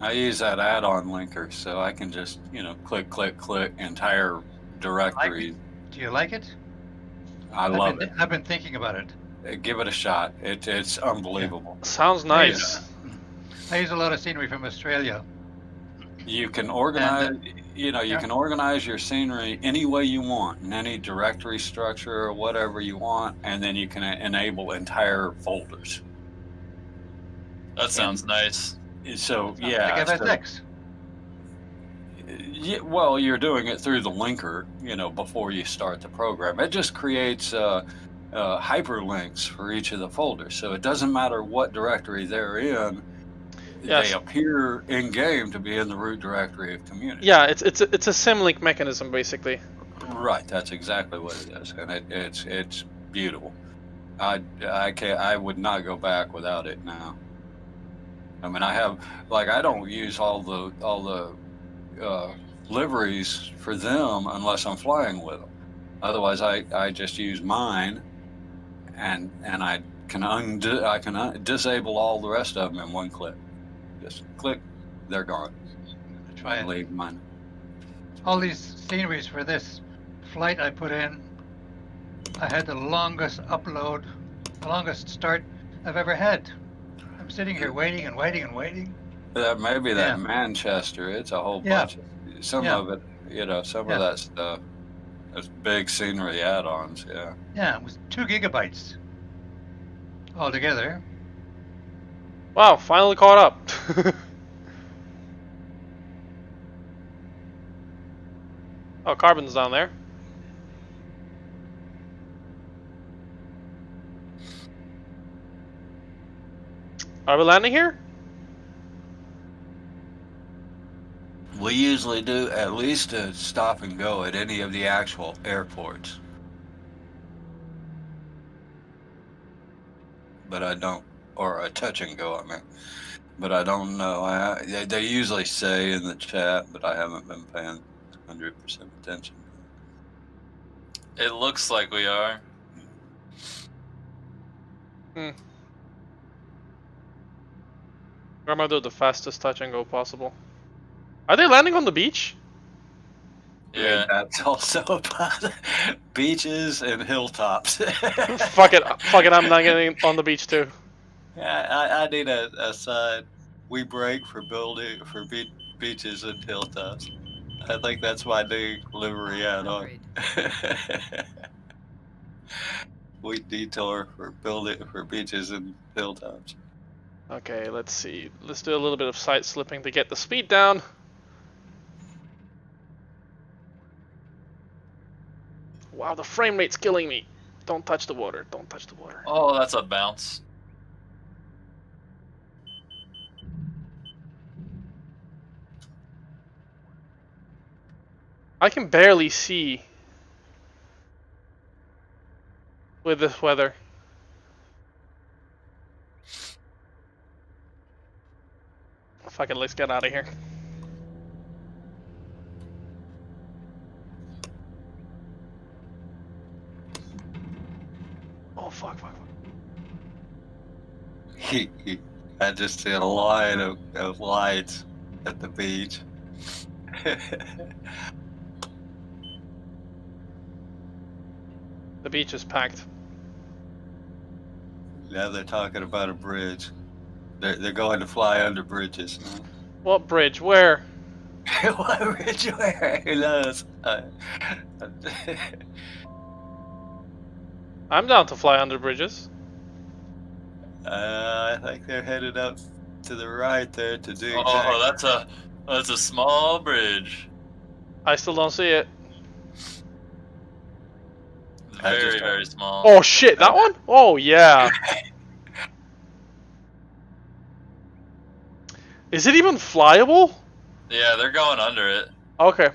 I use that add-on linker, so I can just click, click, click entire directory. Do you like it? I love it. I've been thinking about it. Give it a shot. It's unbelievable. Sounds nice. I use a lot of scenery from Australia. You can organize, you can organize your scenery any way you want, in any directory structure or whatever you want, and then you can enable entire folders. That sounds nice. So Like FSX. Yeah, well, you're doing it through the linker, before you start the program. It just creates hyperlinks for each of the folders, so it doesn't matter what directory they're in. Yes. They appear in game to be in the root directory of community. Yeah, it's a symlink mechanism basically. Right, that's exactly what it is, and it's beautiful. I would not go back without it now. I mean, I don't use all the liveries for them unless I'm flying with them. Otherwise, I just use mine, and I can disable all the rest of them in one click. Just click, they're gone. Try it. Leave mine. All these sceneries for this flight I put in, I had the longest upload, the longest start I've ever had. I'm sitting here waiting and waiting and waiting. Maybe that Manchester. It's a whole bunch of some of it. Some of that stuff. Those big scenery add-ons. Yeah. Yeah, it was 2 gigabytes altogether. Wow, finally caught up. Oh, Carbon's down there. Are we landing here? We usually do at least a stop and go at any of the actual airports. But I don't, or a touch and go, I mean. But I don't know. They usually say in the chat, but I haven't been paying 100% attention. It looks like we are. I'm gonna do the fastest touch and go possible. Are they landing on the beach? Yeah. That's also about beaches and hilltops. Fuck it, I'm not getting on the beach too. Yeah, I need a sign. We break for beaches and hilltops. I think that's my new livery add-on. We detour for beaches and hilltops. Okay, let's see. Let's do a little bit of side slipping to get the speed down. Wow, the frame rate's killing me. Don't touch the water. Don't touch the water. Oh, that's a bounce. I can barely see with this weather. Fuck it, let's get out of here. Oh fuck. I just see a line of lights at the beach. The beach is packed. Now they're talking about a bridge. They're going to fly under bridges. What bridge? Where? What bridge? Where? Who knows? I'm down to fly under bridges. I think they're headed up to the right there to do Oh, exactly. that's a small bridge. I still don't see it. I just- Very, very small. Oh shit, that one? Oh yeah. Is it even flyable? Yeah, they're going under it. Okay.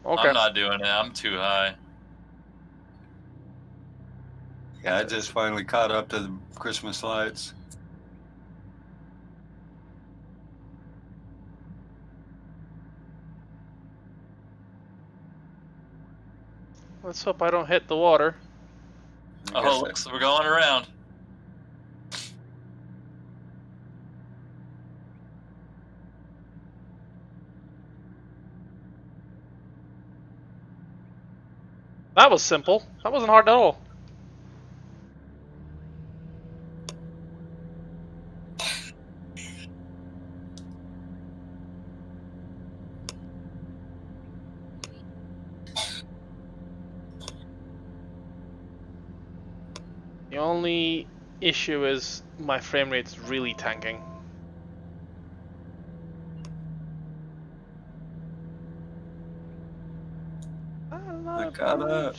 Okay. I'm not doing it. I'm too high. Yeah, I just finally caught up to the Christmas lights. Let's hope I don't hit the water. I Oh, guess looks we're going around. That was simple. That wasn't hard at all. The only issue is my frame rate's really tanking. I caught up.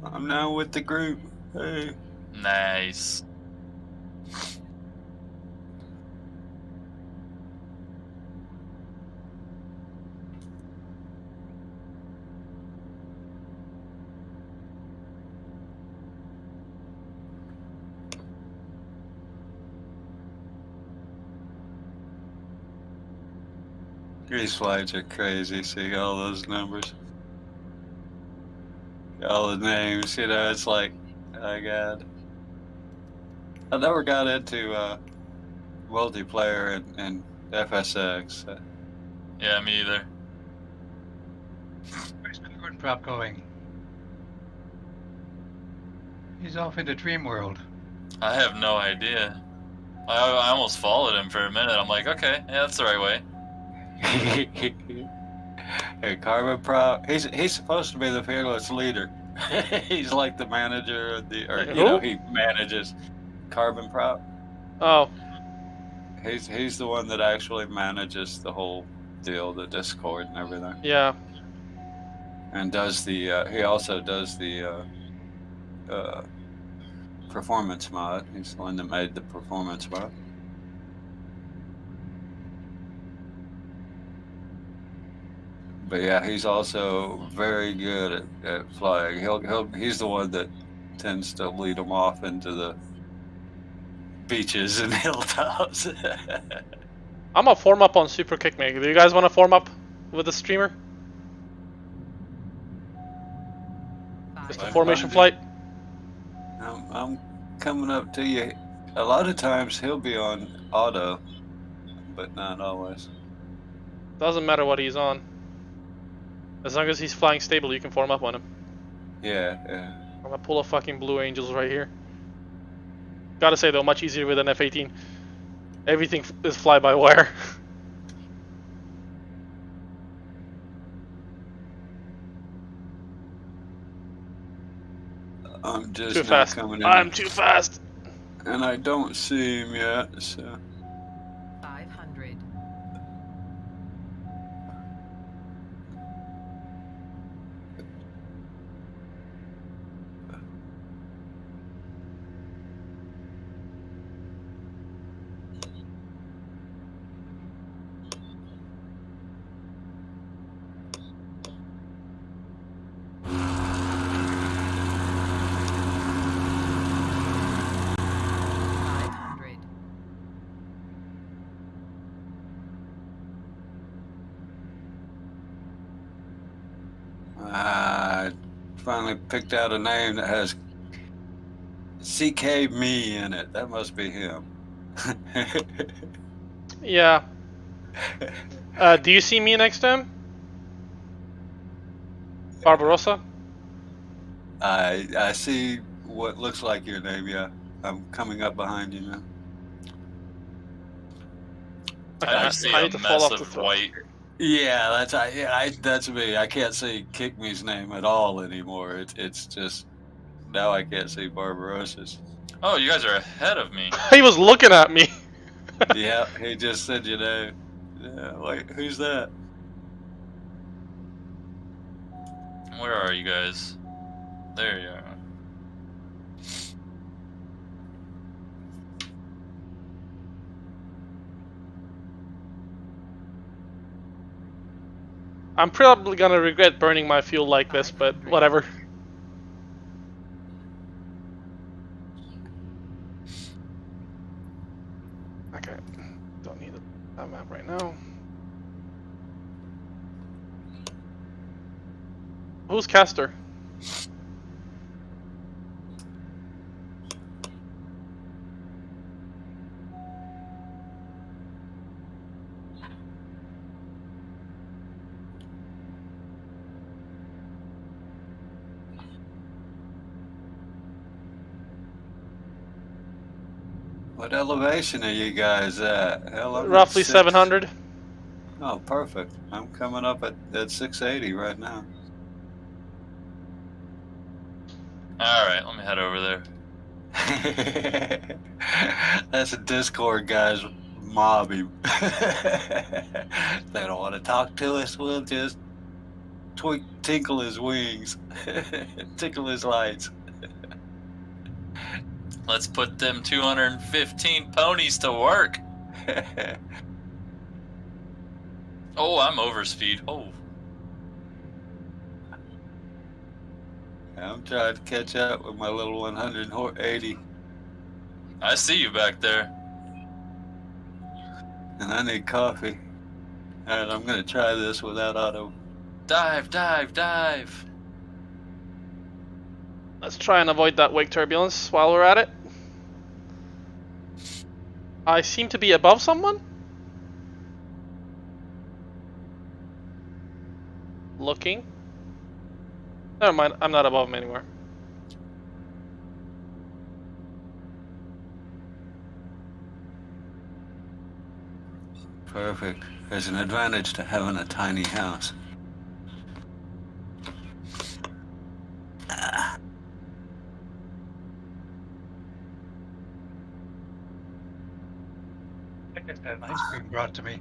I'm now with the group. Hey. Nice. These flights are crazy. See all those numbers, all the names. You know, it's like, oh my God. I never got into multiplayer and FSX. Yeah, me either. Where's Carbon Prop going? He's off into Dream World. I have no idea. I almost followed him for a minute. I'm like, okay, yeah, that's the right way. Hey, Carbon Prop. He's supposed to be the fearless leader. He's like the manager of the, or you know, he manages Carbon Prop. Oh. He's the one that actually manages the whole deal, the Discord and everything. Yeah. And does the he also does the performance mod. He's the one that made the performance mod. But yeah, he's also very good at flying. He's the one that tends to lead them off into the beaches and hilltops. I'm gonna form up on Super Kick Me. Do you guys want to form up with the streamer? Just a formation flight? I'm coming up to you. A lot of times he'll be on auto, but not always. Doesn't matter what he's on. As long as he's flying stable, you can form up on him. Yeah, yeah. I'm gonna pull a fucking Blue Angels right here. Gotta say though, much easier with an F-18. Everything is fly-by-wire. I'm just Too not fast. coming in. I'm too fast. And I don't see him yet, so. 500. I finally picked out a name that has CK Me in it. That must be him. Yeah. Do you see me next to him? Barbarossa? I see what looks like your name. Yeah, I'm coming up behind you now. Okay, I just see I a need to fall mess off the of throne. white. Yeah, that's me. I can't see Kick Me's name at all anymore. It's just now I can't see Barbarossa's. Oh, you guys are ahead of me. He was looking at me. Yeah, he just said your name. Yeah, wait, who's that? Where are you guys? There you are. I'm probably gonna regret burning my fuel like this, but whatever. Okay, don't need that map right now. Who's caster? What elevation are you guys at? Hell, I'm at Roughly 6. 700. Oh, perfect. I'm coming up at 680 right now. Alright, let me head over there. That's a Discord guy's mob him. They don't want to talk to us. We'll just tinkle his wings, tickle his lights. Let's put them 215 ponies to work. Oh, I'm overspeed. Oh. I'm trying to catch up with my little 180, I see you back there. and I need coffee. Alright, I'm gonna try this without auto. Dive, dive, dive. Let's try and avoid that wake turbulence while we're at it. I seem to be above someone? Looking. Never mind, I'm not above him anywhere. Perfect. There's an advantage to having a tiny house. I just had ice cream brought to me.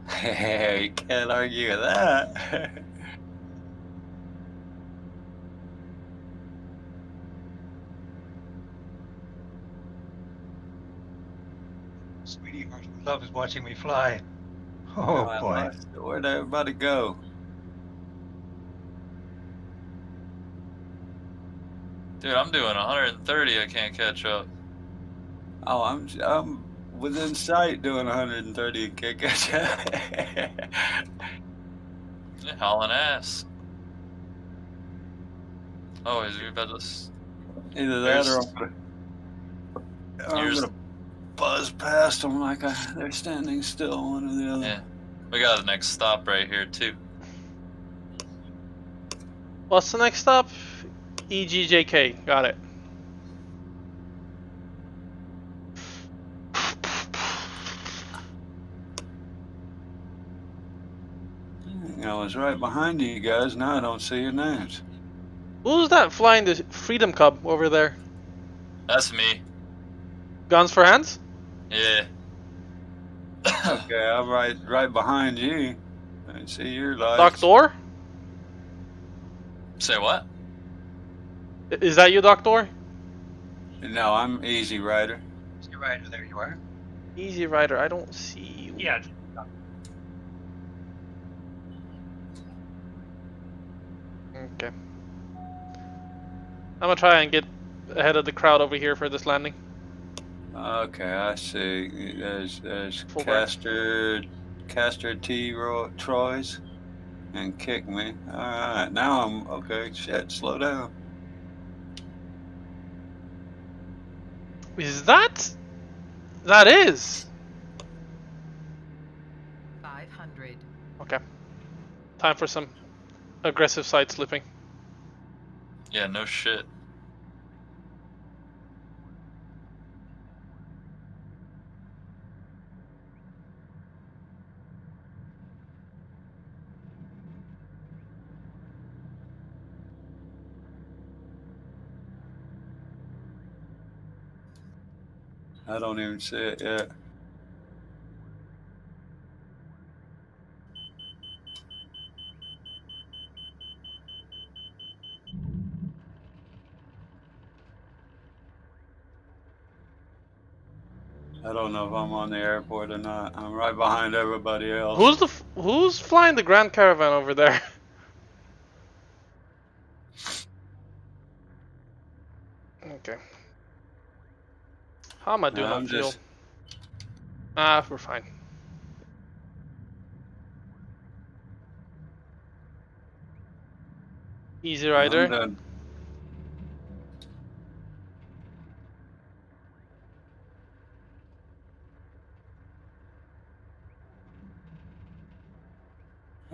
Hey, you can't argue with that. Sweetie loves watching me fly. Oh boy. Where'd everybody go? Dude, I'm doing 130. I can't catch up. Oh, I'm within sight doing 130 and can't catch up. Yeah, hauling ass. Oh, is you about to... Either that or I'm Here's- gonna buzz past them like they're standing still, one or the other. Yeah. We got the next stop right here, too. What's the next stop? EGJK. Got it. I was right behind you guys. Now I don't see your names. Who's that flying the Freedom Cub over there? That's me. Guns for hands? Yeah. Okay, I'm right behind you. I see your lights. Doctor? Say what? Is that you, Doctor? No, I'm Easy Rider. Easy Rider, there you are. Easy Rider, I don't see you. Yeah. Okay. I'm gonna try and get ahead of the crowd over here for this landing. Okay, I see. There's Full bar. Caster T. Troy's and Kick Me. Alright, now I'm okay. Shit, slow down. Is that That is. 500. Okay. Time for some aggressive side slipping. Yeah, no shit. I don't even see it yet. I don't know if I'm on the airport or not. I'm right behind everybody else. Who's flying the Grand Caravan over there? Okay. How am I doing No, on I'm fuel? just. Ah, we're fine. Easy I'm Rider. done.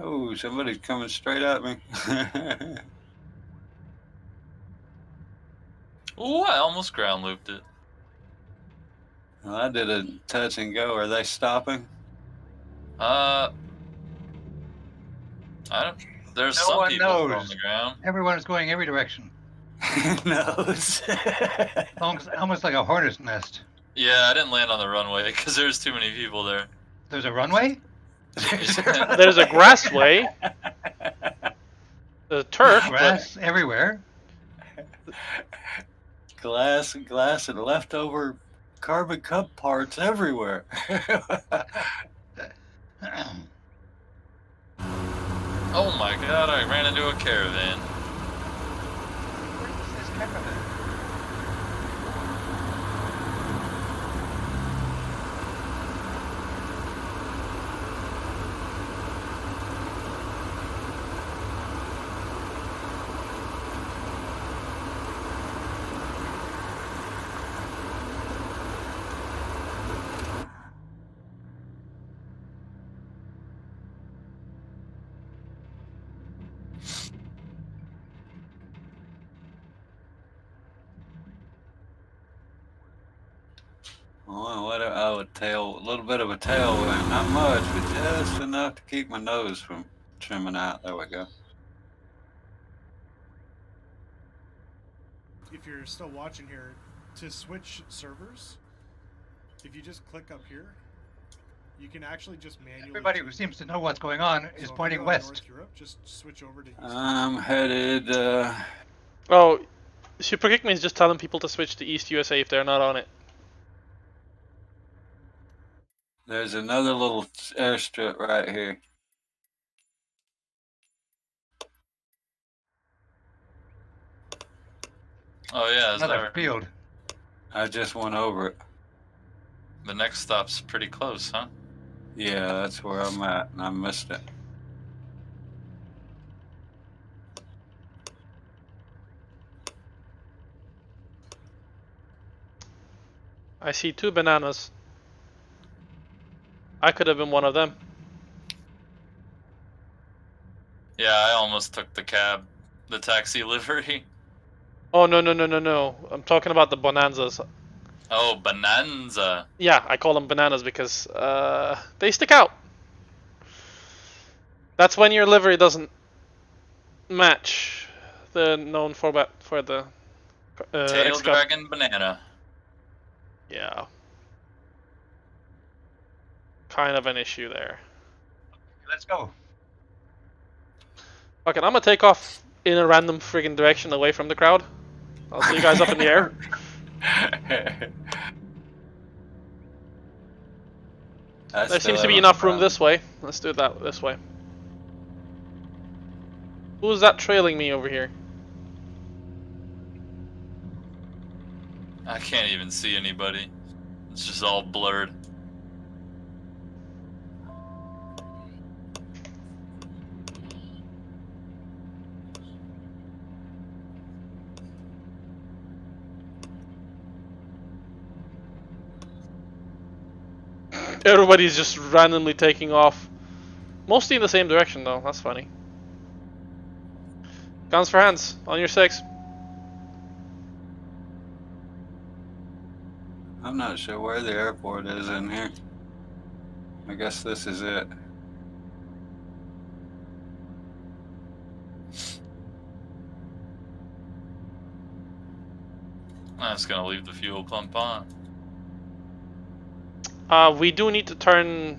Oh, somebody's coming straight at me. Ooh, I almost ground looped it. Well, I did a touch and go. Are they stopping? I don't. There's No some one people still on knows. the ground. Everyone is going every direction. Knows. Almost like a hornet's nest. Yeah, I didn't land on the runway because there's too many people there. There's a runway? There's a grassway. There's a turf, but Grass everywhere. glass, and leftover carbon cup parts everywhere. Oh my god, I ran into a caravan. Where is this caravan? Oh, a little bit of a tailwind, not much, but just enough to keep my nose from trimming out. There we go. If you're still watching here, to switch servers, if you just click up here, you can actually just manually. Everybody who seems to know what's going on is So if pointing you're on west. North Europe, just switch over to East. I'm headed. oh, Super Kick Me is just telling people to switch to East USA if they're not on it. There's another little airstrip right here. Oh yeah, is Another that field. I just went over it. the next stop's pretty close, huh? Yeah, that's where I'm at, and I missed it. I see 2 bananas. I could have been one of them. Yeah, I almost took the cab, the taxi livery. Oh no! I'm talking about the bonanzas. Oh, Bonanza. Yeah, I call them bananas because they stick out. That's when your livery doesn't match the known format for the Tail X-Cub. dragon banana. Yeah. Kind of an issue there. Let's go. Okay, I'm gonna take off in a random friggin' direction away from the crowd. I'll see you guys up in the air. There seems to be enough room this way. Let's do that this way. Who's that trailing me over here? I can't even see anybody. It's just all blurred. Everybody's just randomly taking off. Mostly in the same direction though, that's funny. Guns for hands, on your 6. I'm not sure where the airport is in here. I guess this is it. I'm just gonna leave the fuel pump on. We do need to turn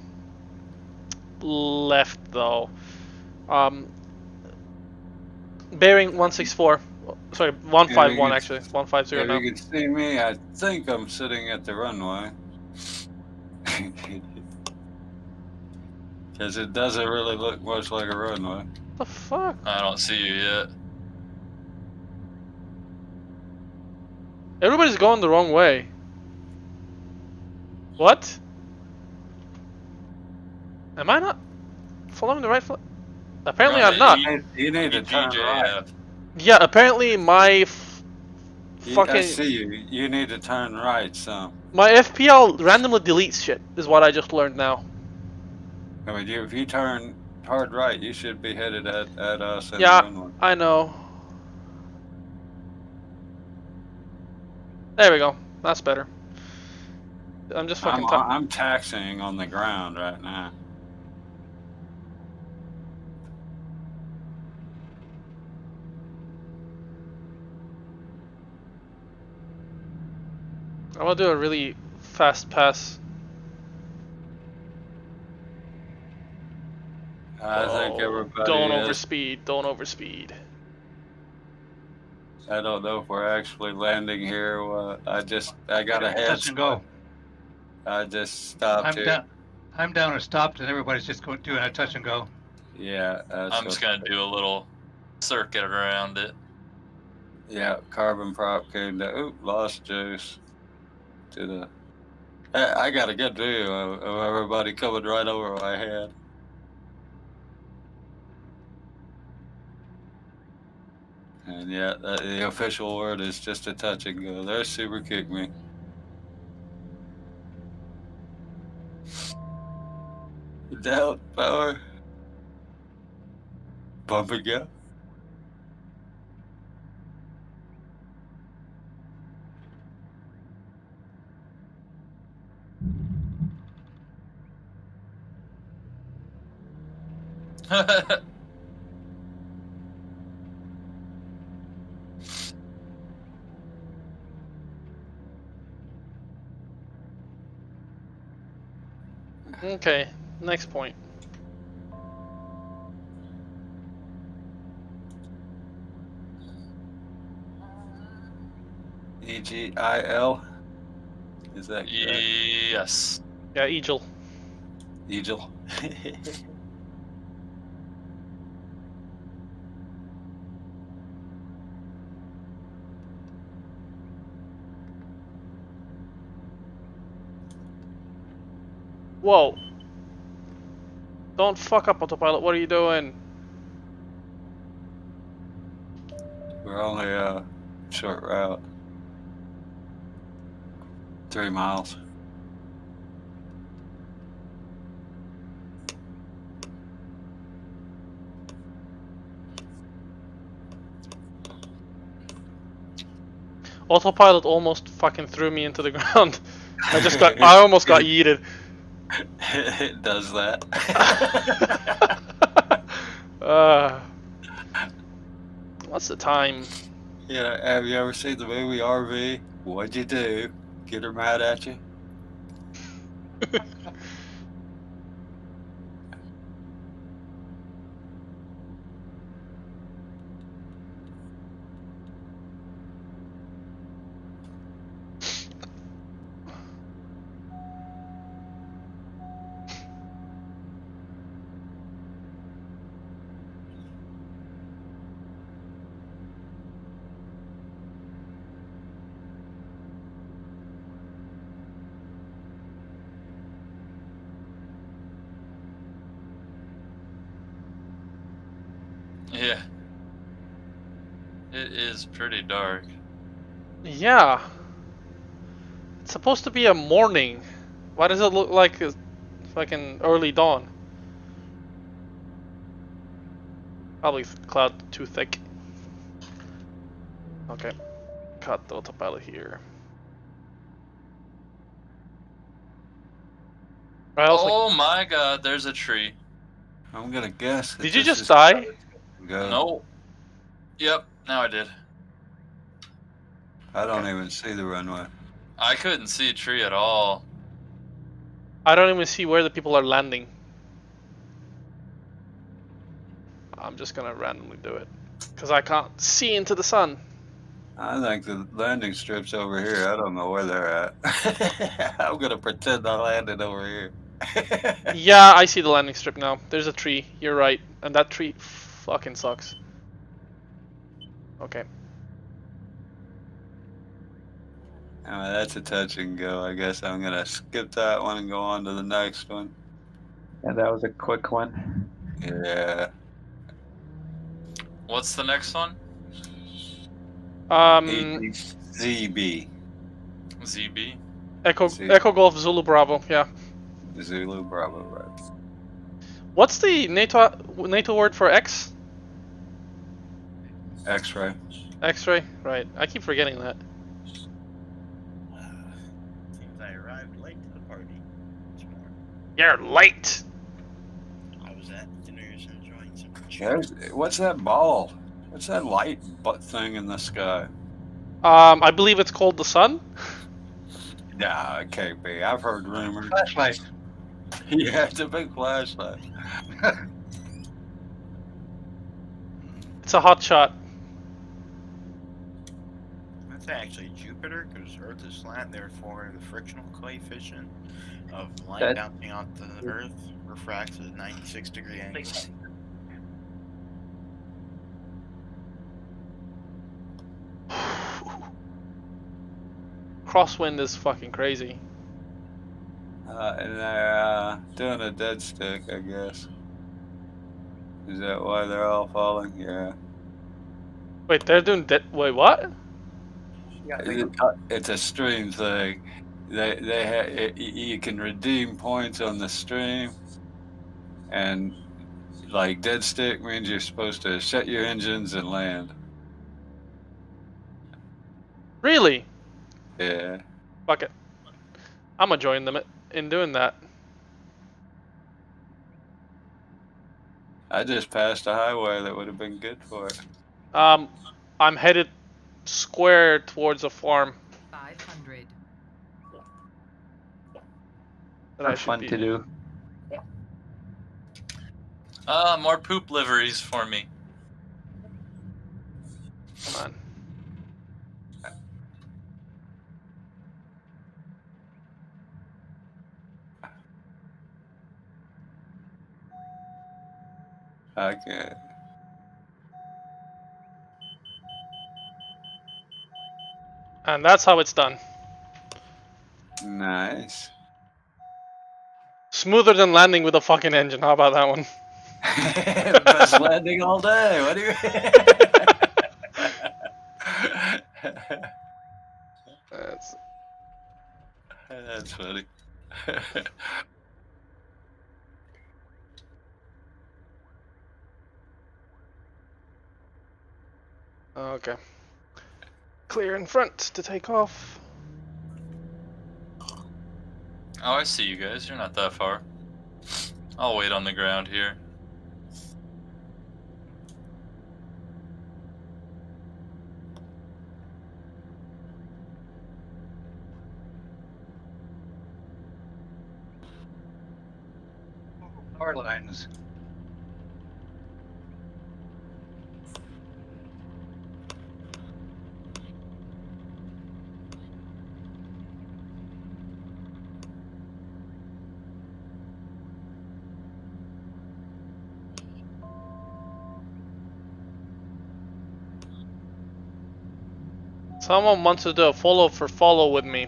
left though. Bearing 164. Sorry, 151 actually. 150 If now. you can see me, I think I'm sitting at the runway. Because it doesn't really look much like a runway. What the fuck? I don't see you yet. Everybody's going the wrong way. What? Am I not following the right foot? Apparently I'm not. You need to turn right. Yeah, apparently my fucking... I see you. You need to turn right some. My FPL randomly deletes shit, is what I just learned now. I mean, if you turn hard right, you should be headed at us. Yeah, I know. There we go. That's better. I'm just fucking... I'm taxiing on the ground right now. I'm gonna do a really fast pass. I think everybody Don't is. overspeed. Don't overspeed. I don't know if we're actually landing here. I got a head. Touch and go. I just stopped here. I'm down and stopped, and everybody's just doing a touch and go. Yeah. I'm just gonna do a little circuit around it. Yeah, carbon prop came down. Oop, lost juice. To the. I got a good view of everybody coming right over my head. And yeah, the official word is just a touch and go. There's super kick me. Down power. Bump and go. Okay, next point. EGIL. Is that correct? Yes. Yeah, Egil. Egil. Whoa. Don't fuck up, autopilot. What are you doing? We're only a short route. 3 miles. Autopilot almost fucking threw me into the ground. I almost got yeeted. It does that. What's the time? Yeah, have you ever seen the movie RV? What'd you do? Get her mad at you? Yeah. It is pretty dark. Yeah. It's supposed to be a morning. Why does it look like fucking early dawn. Probably cloud too thick. Okay, cut the autopilot here. I also, Oh my god, there's a tree. I'm gonna guess. That did you this just is die? Go. No. Yep, now I did. I don't even see the runway. I couldn't see a tree at all. I don't even see where the people are landing. I'm just gonna randomly do it. Because I can't see into the sun. I think the landing strip's over here. I don't know where they're at. I'm gonna pretend I landed over here. Yeah, I see the landing strip now. There's a tree. You're right. And that tree fucking sucks. Okay. That's a touch and go. I guess I'm gonna skip that one and go on to the next one. Yeah, that was a quick one. Yeah. What's the next one? ZB. ZB? Echo Golf Zulu Bravo, yeah. Zulu Bravo, right. What's the NATO word for X? X-ray. X-ray? Right. I keep forgetting that. Seems I arrived late to the party this morning. You're late! I was at dinners enjoying some What's that ball? What's that light butt thing in the sky? I believe it's called the sun? Nah, it can't be. I've heard rumors. Flashlight. Yeah, it's a big flashlight. It's a hot shot. That's actually Jupiter, because Earth is slant, therefore the frictional coefficient of light bouncing off the Earth refracts at a 96-degree angle. Crosswind is fucking crazy. And they're doing a dead stick, I guess. Is that why they're all falling? Yeah. Wait, they're doing wait, what? It's a stream thing. You can redeem points on the stream, and like dead stick means you're supposed to shut your engines and land. Really? Yeah. Fuck it. I'm gonna join them in doing that. I just passed a highway that would have been good for it. I'm headed square towards a farm. 500. That I That's should fun be. to do. More poop liveries for me. Come on. Okay. And that's how it's done. Nice. Smoother than landing with a fucking engine. How about that one? Best landing all day. What do you? That's funny. Okay. Clear in front to take off. Oh, I see you guys. You're not that far. I'll wait on the ground here. Power lines. Someone wants to do a follow for follow with me.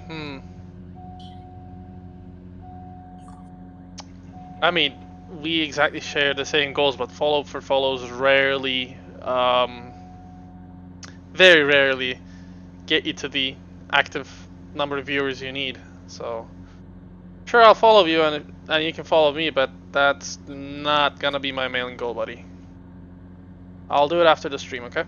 I mean, we exactly share the same goals, but follow for follows rarely, very rarely, get you to the active number of viewers you need. So, Sure, I'll follow you and you can follow me, but that's not gonna be my main goal, buddy. I'll do it after the stream, okay?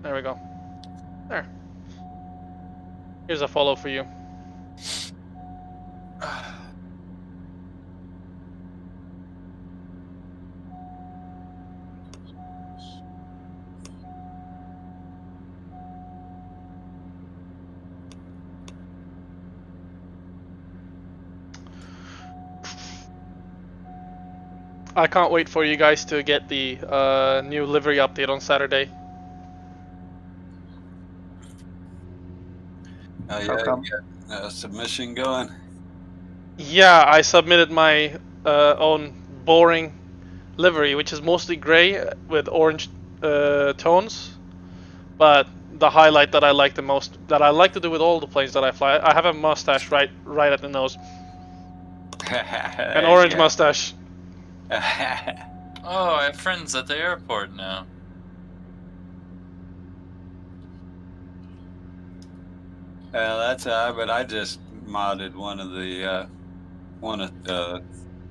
There we go. There. Here's a follow for you. I can't wait for you guys to get the new livery update on Saturday. Oh How yeah, come? you got a submission going. Yeah, I submitted my own boring livery, which is mostly gray with orange tones. But the highlight that I like the most, that I like to do with all the planes that I fly, I have a mustache right at the nose, an orange mustache. Oh, I have friends at the airport now. Well, that's but I just modded one of the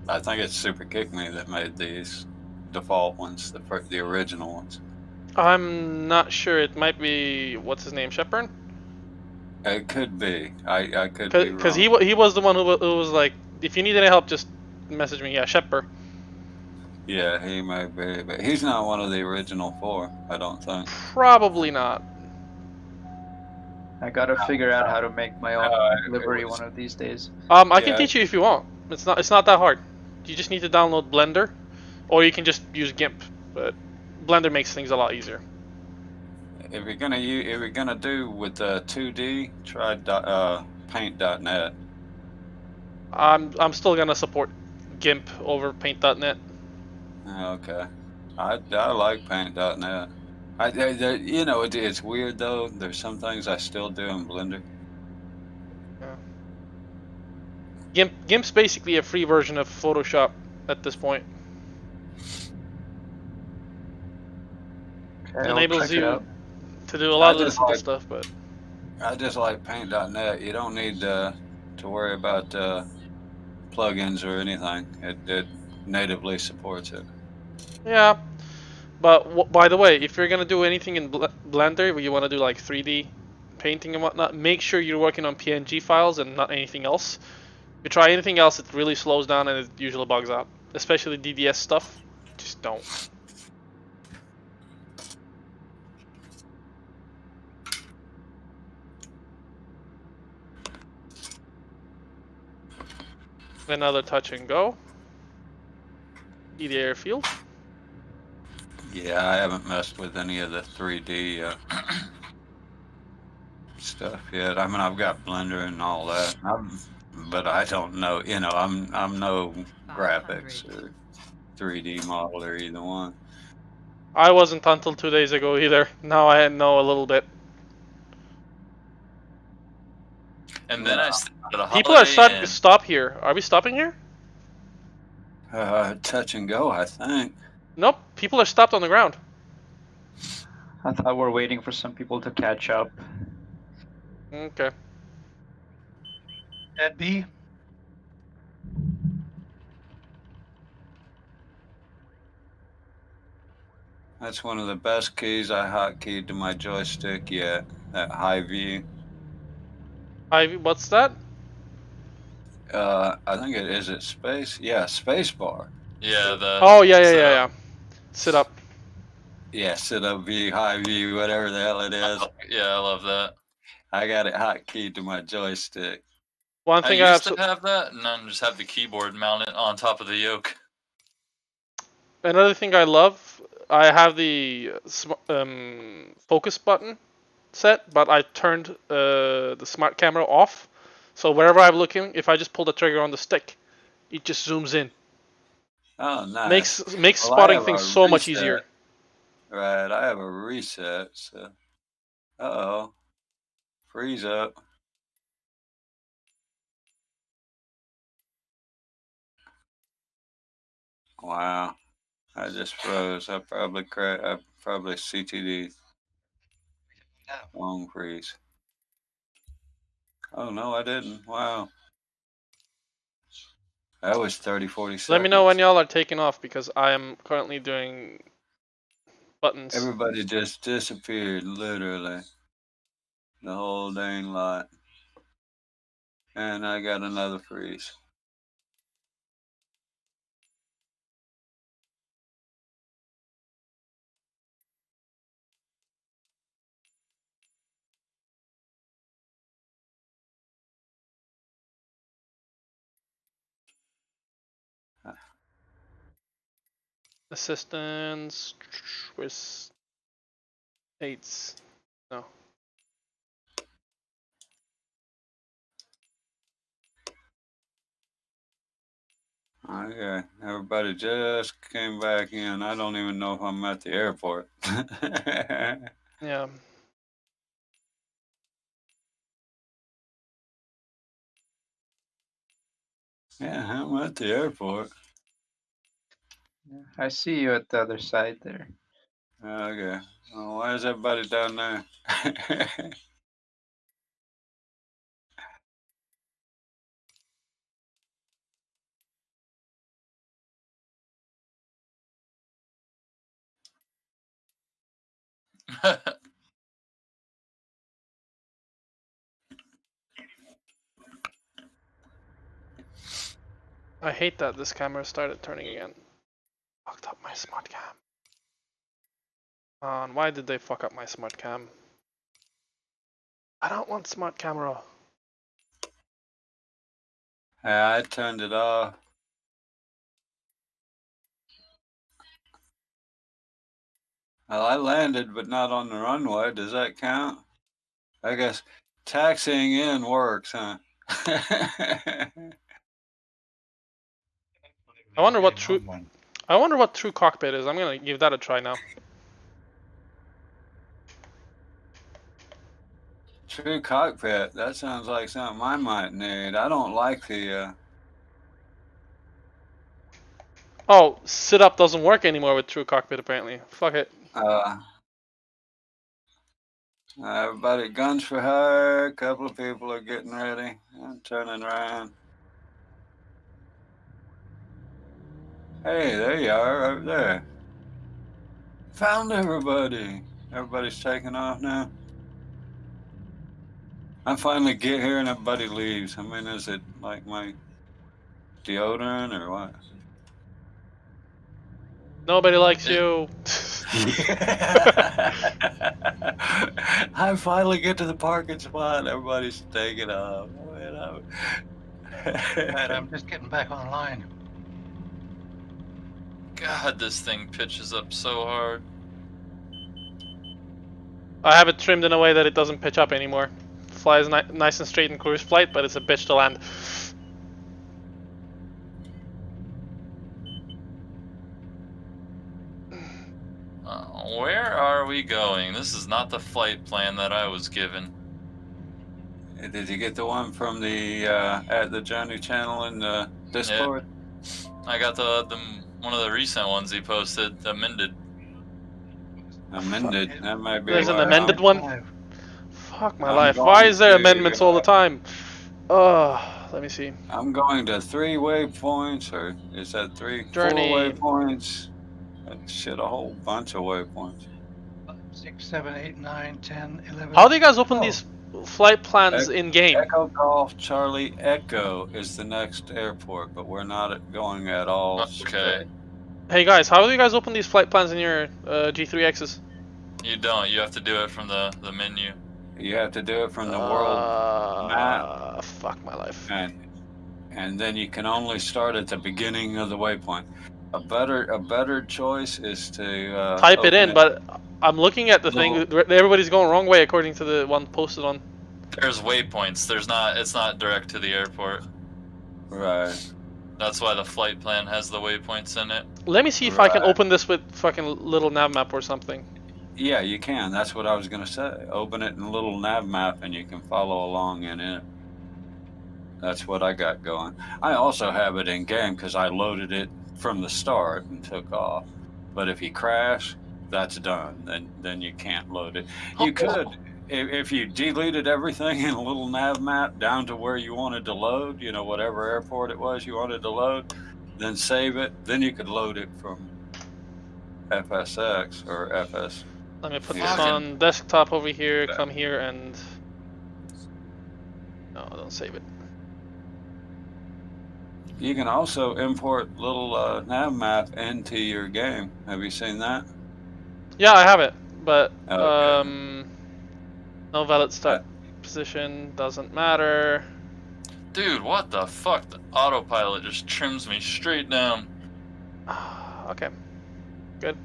I think it's Super Kick Me that made these default ones, the original ones. I'm not sure. It might be what's his name, Shepburn. It could be. I could be wrong. Because he was the one who was like, if you need any help, just message me. Yeah, Shepper. Yeah, he may be, but he's not one of the original 4. I don't think. Probably not. I gotta figure out how to make my own livery one of these days. I can teach you if you want. It's not that hard. You just need to download Blender, or you can just use GIMP. But Blender makes things a lot easier. If you're gonna do with 2D, try paint.net. I'm still gonna support GIMP over Paint.net. Okay, I like paint.net. It's weird though. There's some things I still do in Blender. Yeah. GIMP's basically a free version of Photoshop at this point. Okay, enables you to do a lot of the simple stuff, but I just like paint.net. You don't need to worry about plugins or anything. It natively supports it. Yeah, but by the way, if you're gonna do anything in Blender where you want to do like 3D painting and whatnot, make sure you're working on PNG files and not anything else. If you try anything else, it really slows down and it usually bugs out, especially DDS stuff. Just don't. Another touch and go. See the airfield. Yeah, I haven't messed with any of the 3D stuff yet. I mean, I've got Blender and all that, but I don't know. I'm no graphics or 3D modeler, either one. I wasn't until 2 days ago either. Now I know a little bit. And then I started a People are starting to stop here. Are we stopping here? Touch and go, I think. Nope. People are stopped on the ground. I thought we're waiting for some people to catch up. Okay. That B. That's one of the best keys I hotkeyed to my joystick yet. That high view. What's that? I think is it space? Yeah, space bar. Yeah, Oh yeah. Sit up. Yeah, sit up view, high view, whatever the hell it is. Yeah, I love that. I got it hotkeyed to my joystick. One thing I used to have that, and then just have the keyboard mounted on top of the yoke. Another thing I love, I have the focus button set, but I turned the smart camera off. So wherever I'm looking, if I just pull the trigger on the stick, it just zooms in. Oh, nice. Makes spotting things so much easier. Right, I have a reset, so... Uh-oh. Freeze up. Wow. I just froze. I probably CTD. Long freeze. Oh no, I didn't. Wow. That was 30, 40 seconds. Let me know when y'all are taking off because I am currently doing buttons. Everybody just disappeared, literally. The whole dang lot. And I got another freeze. Assistance with 8s. No. Okay, everybody just came back in. I don't even know if I'm at the airport. Yeah. Yeah, I'm at the airport. Yeah, I see you at the other side there. Okay. Well, why is everybody down there? I hate that this camera started turning again. Fucked up my smart cam. Why did they fuck up my smart cam? I don't want smart camera. Yeah, I turned it off. Well, I landed, but not on the runway. Does that count? I guess taxiing in works, huh? I wonder what true cockpit is. I'm gonna give that a try now. True cockpit. That sounds like something I might need. I don't like the. Oh, sit up doesn't work anymore with true cockpit apparently. Fuck it. Everybody, guns for hire. A couple of people are getting ready. I'm turning around. Hey, there you are, over there. Found everybody. Everybody's taking off now. I finally get here and everybody leaves. I mean, is it like my deodorant or what? Nobody likes you. I finally get to the parking spot. Everybody's taking off. Right, I'm just getting back online. God, this thing pitches up so hard. I have it trimmed in a way that it doesn't pitch up anymore. Flies nice and straight in cruise flight, but it's a bitch to land. Where are we going? This is not the flight plan that I was given. Did you get the one from the at the Johnny channel in the Discord? Yeah. I got the one of the recent ones he posted, amended. Amended. That might be. There's an amended one. Fuck my life. going Why is there to, amendments all the time? Let me see. I'm going to 3 waypoints, or is that 4 Journey. waypoints? Shit, a whole bunch of waypoints. 6, 7, 8, 9, 10, 11. How do you guys open these flight plans in game? Echo Golf Charlie Echo is the next airport, but we're not going at all. Okay. Hey guys, how do you guys open these flight plans in your G3Xs? You don't. You have to do it from the menu. You have to do it from the world map. Fuck my life. And then you can only start at the beginning of the waypoint. A better choice is to type it in, but I'm looking at the thing. Everybody's going wrong way according to the one posted on. There's waypoints. There's not. It's not direct to the airport. Right. That's why the flight plan has the waypoints in it. Let me see if I can open this with fucking little nav map or something. Yeah, you can. That's what I was going to say. Open it in a little nav map and you can follow along in it. That's what I got going. I also have it in game because I loaded it from the start and took off. But if you crash, that's done. Then you can't load it. You could, if you deleted everything in a little nav map down to where you wanted to load, you know, whatever airport it was you wanted to load, then save it. Then you could load it from FSX or FS. Let me put Yeah. this on desktop over here, come here and... No, don't save it. You can also import little nav map into your game. Have you seen that? Yeah, I have it, but Okay. no valid start position, doesn't matter. Dude, what the fuck? The autopilot just trims me straight down. Okay, good.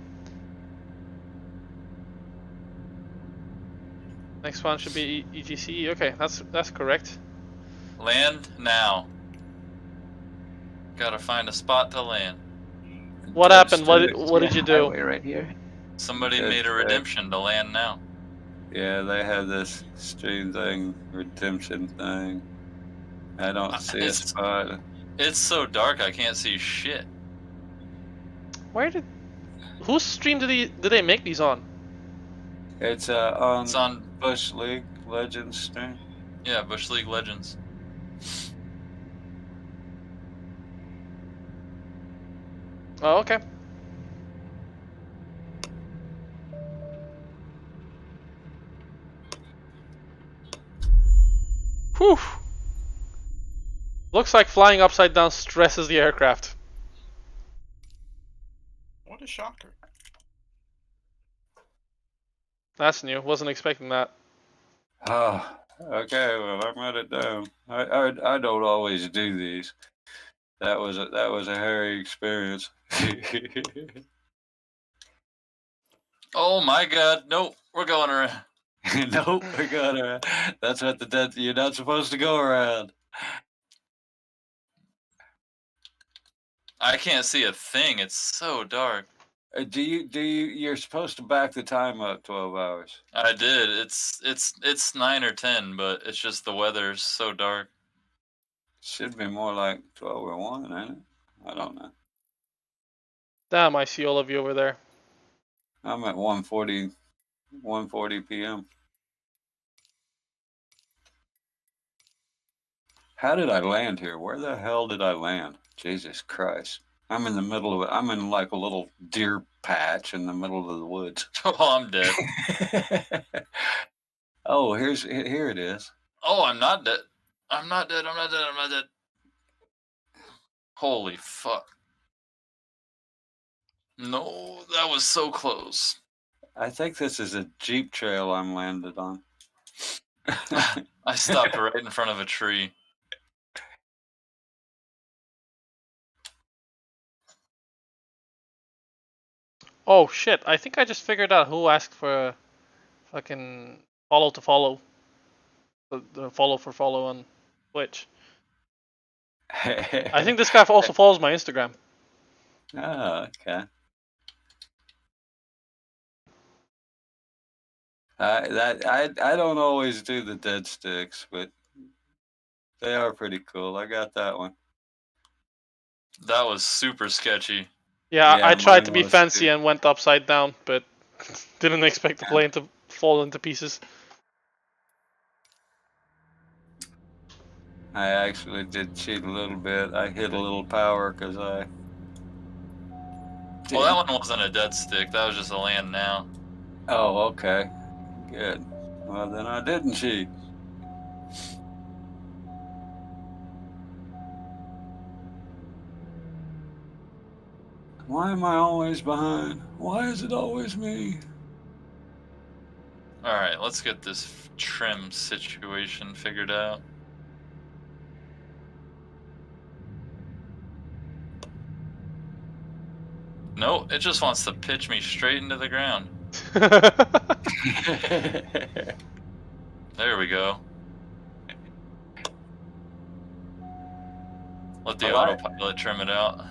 Next one should be EGC. Okay, that's correct. Land now. Gotta find a spot to land. What happened? What did you do? Right here. Somebody made a redemption to land now. Yeah, they have this stream thing, redemption thing. I don't see a spot. It's so dark I can't see shit. Whose stream did they make these on? It's on It's on Bush League Legends stream. Yeah, Bush League Legends. Oh, okay. Whew. Looks like flying upside down stresses the aircraft. What a shocker. That's new. Wasn't expecting that. Oh, okay. Well, I wrote it down. I don't always do these. That was a hairy experience. Oh my god, nope, we're going around. Nope, we're going around. That's what you're not supposed to go around. I can't see a thing, it's so dark. You're supposed to back the time up 12 hours. I did. It's 9 or 10, but it's just the weather's so dark. Should be more like 12 or 1, ain't it? I don't know. Damn, I see all of you over there. I'm at 1:40 p.m. How did I land here? Where the hell did I land? Jesus Christ. I'm in the middle of it. I'm in like a little deer patch in the middle of the woods. Oh, I'm dead. Oh, here it is. Oh, I'm not dead. I'm not dead. Holy fuck. No, that was so close. I think this is a Jeep trail I'm landed on. I stopped right in front of a tree. Oh shit, I think I just figured out who asked for a fucking follow to follow. The follow for follow on Twitch. I think this guy also follows my Instagram. Oh, okay. I don't always do the dead sticks, but they are pretty cool. I got that one. That was super sketchy. Yeah, I tried to be fancy too. and went upside down, but didn't expect the plane to fall into pieces. I actually did cheat a little bit. I hit a little power because I... Well, that one wasn't a dead stick. That was just a land now. Oh, okay. Good. Well, then I didn't cheat. Why am I always behind? Why is it always me? Alright, let's get this trim situation figured out. No, it just wants to pitch me straight into the ground. There we go. Let the autopilot trim it out.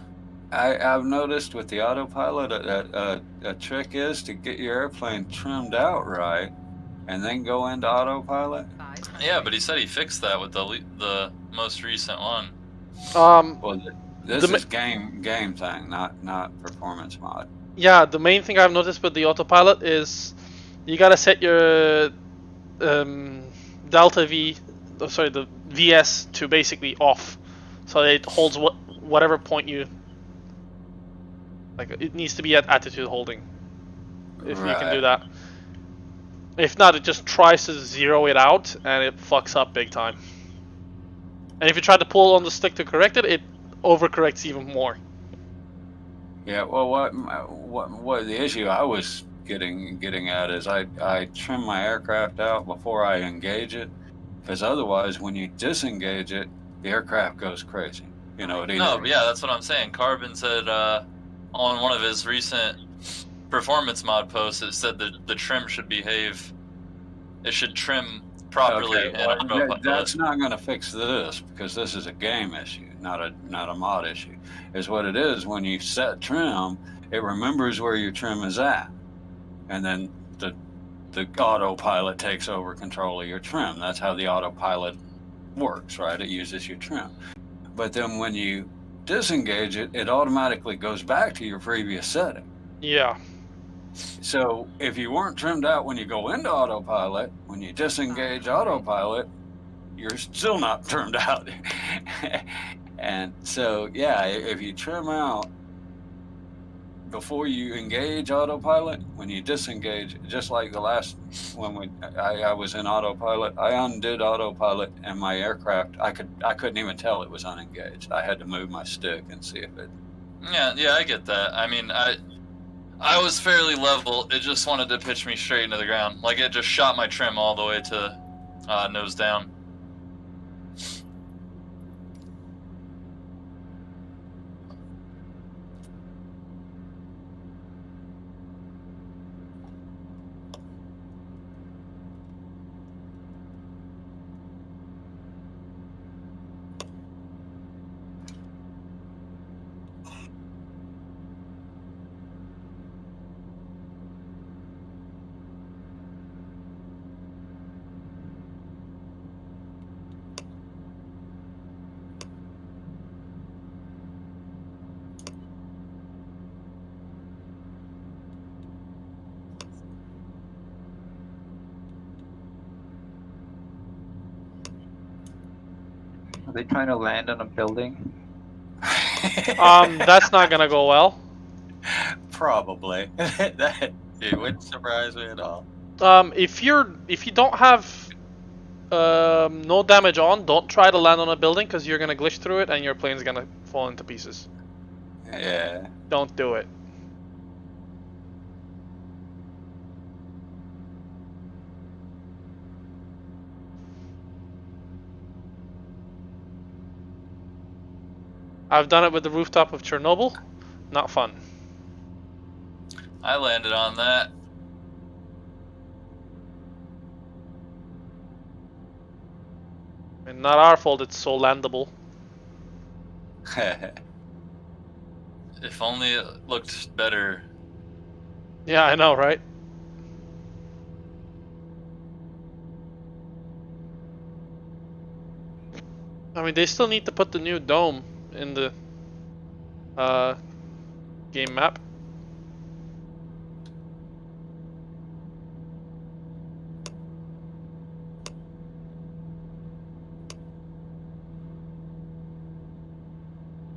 I've noticed with the autopilot a trick is to get your airplane trimmed out right, and then go into autopilot. 500. Yeah, but he said he fixed that with the most recent one. Well, this The is game thing, not performance mod. Yeah, the main thing I've noticed with the autopilot is you gotta set your delta V, sorry, the VS to basically off, so it holds whatever point you like. It needs to be at attitude holding. If you can do Right. that. If not, it just tries to zero it out and it fucks up big time. And if you try to pull on the stick to correct it, it overcorrects even more. Yeah. Well, what the issue I was getting at is I trim my aircraft out before I engage it, because otherwise, when you disengage it, the aircraft goes crazy. You know, No, yeah, that's what I'm saying. Carbon said on one of his recent performance mod posts, it said that the trim should behave. It should trim properly. Okay, well, in autopilot. that's not going to fix this, because this is a game issue, not a mod issue. Is what it is. When you set trim, it remembers where your trim is at, and then the autopilot takes over control of your trim. That's how the autopilot works, right? It uses your trim. But then when you disengage it, it automatically goes back to your previous setting. Yeah. So if you weren't trimmed out when you go into autopilot, when you disengage autopilot, you're still not trimmed out. And so, yeah, if you trim out before you engage autopilot, when you disengage, just like the last when I was in autopilot, I undid autopilot, and my aircraft, I couldn't even tell it was unengaged. I had to move my stick and see if it. Yeah, I get that. I mean, I was fairly level. It just wanted to pitch me straight into the ground. Like, it just shot my trim all the way to nose down. Are they trying to land on a building? That's not gonna go well. Probably. It wouldn't surprise me at all. If you don't have no damage on, don't try to land on a building because you're gonna glitch through it and your plane's gonna fall into pieces. Yeah. Don't do it. I've done it with the rooftop of Chernobyl. Not fun. I landed on that. And not our fault it's so landable. If only it looked better. Yeah, I know, right? I mean, they still need to put the new dome in the game map.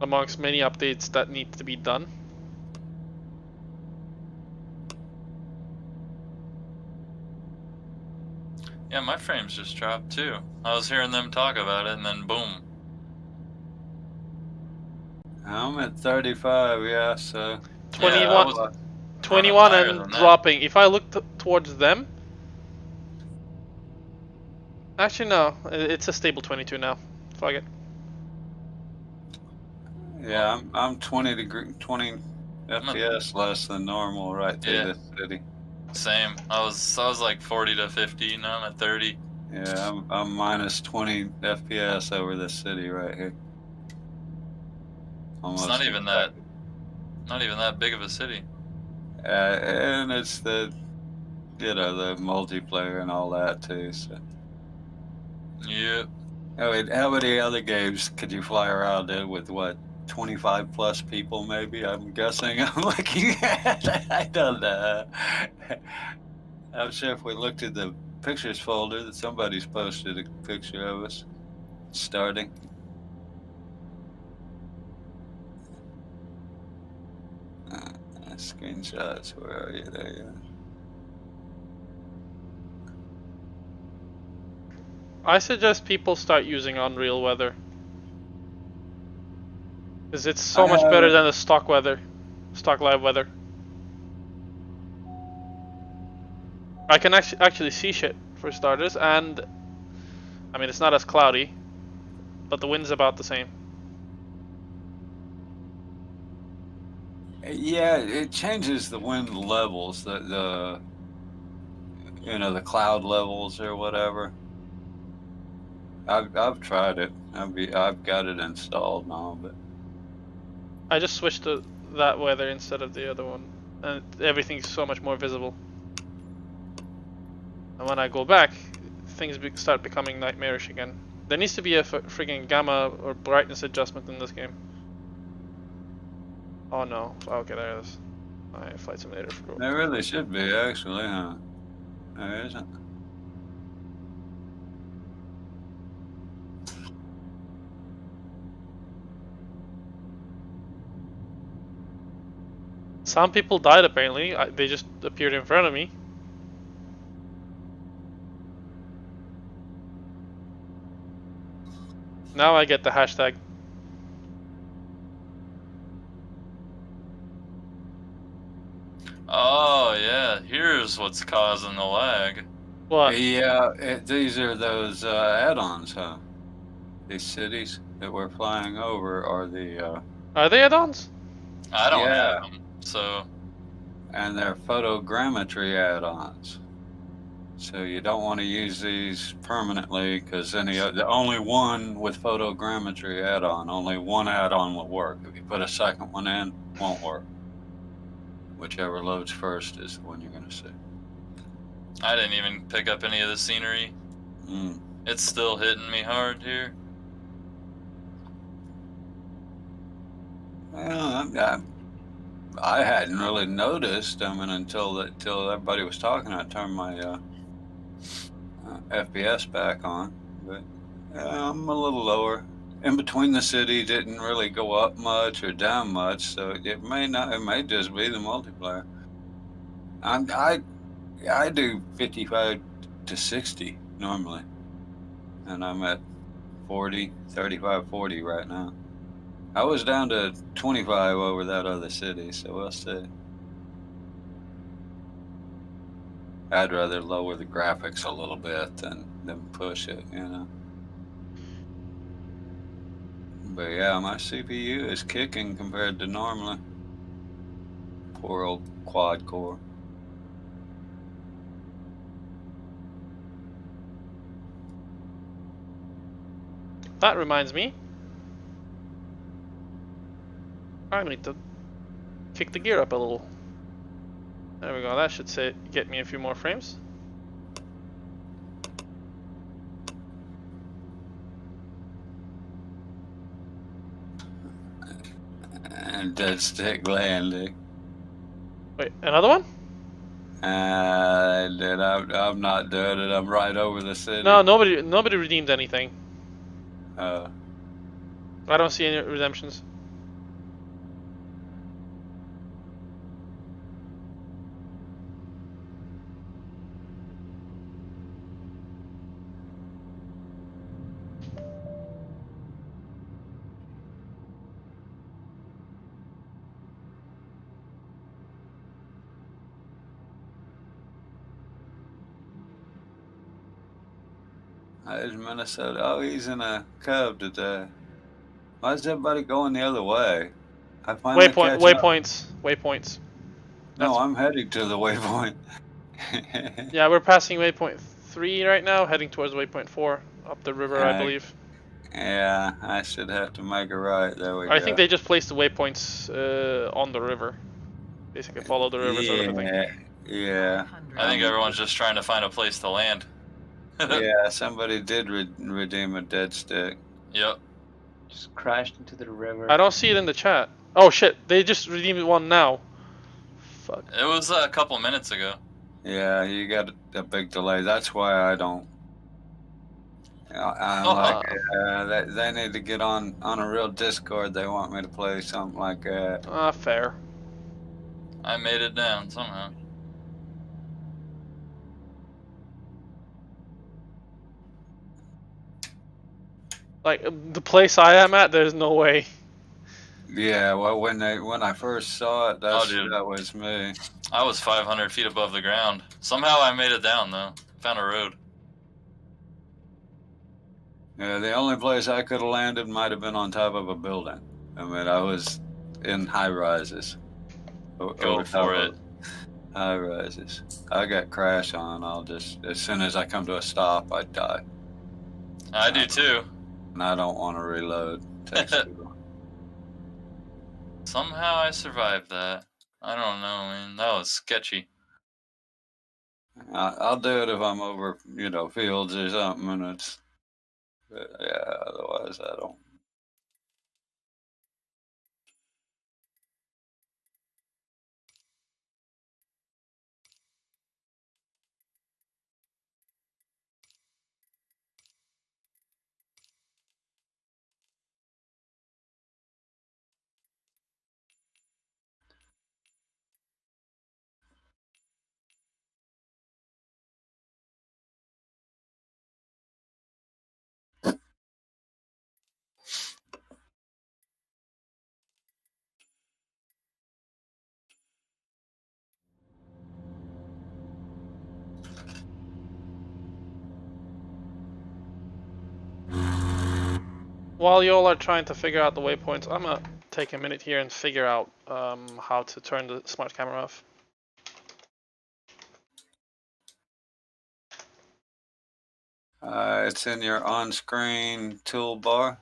Amongst many updates that need to be done. Yeah, my frames just dropped too. I was hearing them talk about it, and then boom. I'm at 35, yeah, so. 21, Yeah, 21 higher and than that. dropping. If I look towards them, actually no, it's a stable 22 now. Fuck it. Yeah, I'm 20 FPS less than normal right through Yeah. this city. Same. I was like 40 to 50. Now I'm at 30. Yeah, I'm minus 20 FPS over this city right here. It's not even that. Not even that big of a city. And it's the multiplayer and all that too. So, Yep. I mean, how many other games could you fly around in with 25 plus people maybe? I'm guessing. I'm looking at. I don't know. I'm sure if we looked at the pictures folder that somebody's posted a picture of us starting. Screenshots. Where are you? There you are. I suggest people start using Unreal Weather. Because it's so much better than the stock weather. Stock live weather. I can actually see shit, for starters, and... I mean, it's not as cloudy, but the wind's about the same. Yeah, it changes the wind levels, the cloud levels or whatever. I've tried it. I've got it installed now, but I just switched to that weather instead of the other one, and everything's so much more visible. And when I go back, things start becoming nightmarish again. There needs to be a friggin' gamma or brightness adjustment in this game. Oh no. Okay, there it is. My flight simulator forgot. there really should be actually, huh? There isn't. Some people died apparently. They just appeared in front of me. Now I get the hashtag. Oh yeah, here's what's causing the lag. What? Yeah, these are those add-ons, huh? These cities that we're flying over are the Are they add-ons? I don't Yeah. have them, so and they're photogrammetry add-ons. So you don't want to use these permanently because the only one with photogrammetry add-on, only one add-on will work. If you put a second one in, it won't work. Whichever loads first is the one you're going to see. I didn't even pick up any of the scenery. It's still hitting me hard here. Well, I hadn't really noticed. I mean, until everybody was talking, I turned my FPS back on. But I'm a little lower. In between the city didn't really go up much or down much, so it may not. It may just be the multiplayer. I do 55 to 60 normally, and I'm at 40, 35, 40 right now. I was down to 25 over that other city, so we'll see. I'd rather lower the graphics a little bit than push it, you know. But yeah, my CPU is kicking compared to normally. Poor old quad core. That reminds me. I need to kick the gear up a little. There we go. That should get me a few more frames. And dead stick landing. Wait, another one? And I'm not doing it. I'm right over the city. No, nobody redeemed anything. Uh, I don't see any redemptions. There's Minnesota. Oh, he's in a Cub today. Why is everybody going the other way? I finally catch up. Waypoints. No, I'm heading to the waypoint. Yeah, we're passing waypoint 3 right now, heading towards waypoint 4 up the river, I believe. Yeah, I should have to make a right. There we I go. think they just placed the waypoints on the river. Basically, follow the rivers and everything. Yeah. I think everyone's just trying to find a place to land. Yeah, somebody did redeem a dead stick. Yep. Just crashed into the river. I don't see it in the chat. Oh shit! They just redeemed one now. Fuck. It was a couple minutes ago. Yeah, you got a big delay. That's why I don't. I'm Oh, like, they need to get on a real Discord. They want me to play something like that. Fair. I made it down somehow. Like the place I am at, there's no way. Yeah, well, when I first saw it, dude. that was me. I was 500 feet above the ground. Somehow I made it down though. Found a road. Yeah, the only place I could have landed might have been on top of a building. I mean, I was in high rises. Go for it. High rises. I got crash on. I'll just, as soon as I come to a stop, I die. I do too. And I don't want to reload. Takes too long. Somehow I survived that. I don't know, man. That was sketchy. I'll do it if I'm over, fields or something, and it's, yeah, otherwise I don't. While y'all are trying to figure out the waypoints, I'm gonna take a minute here and figure out how to turn the smart camera off. It's in your on-screen toolbar.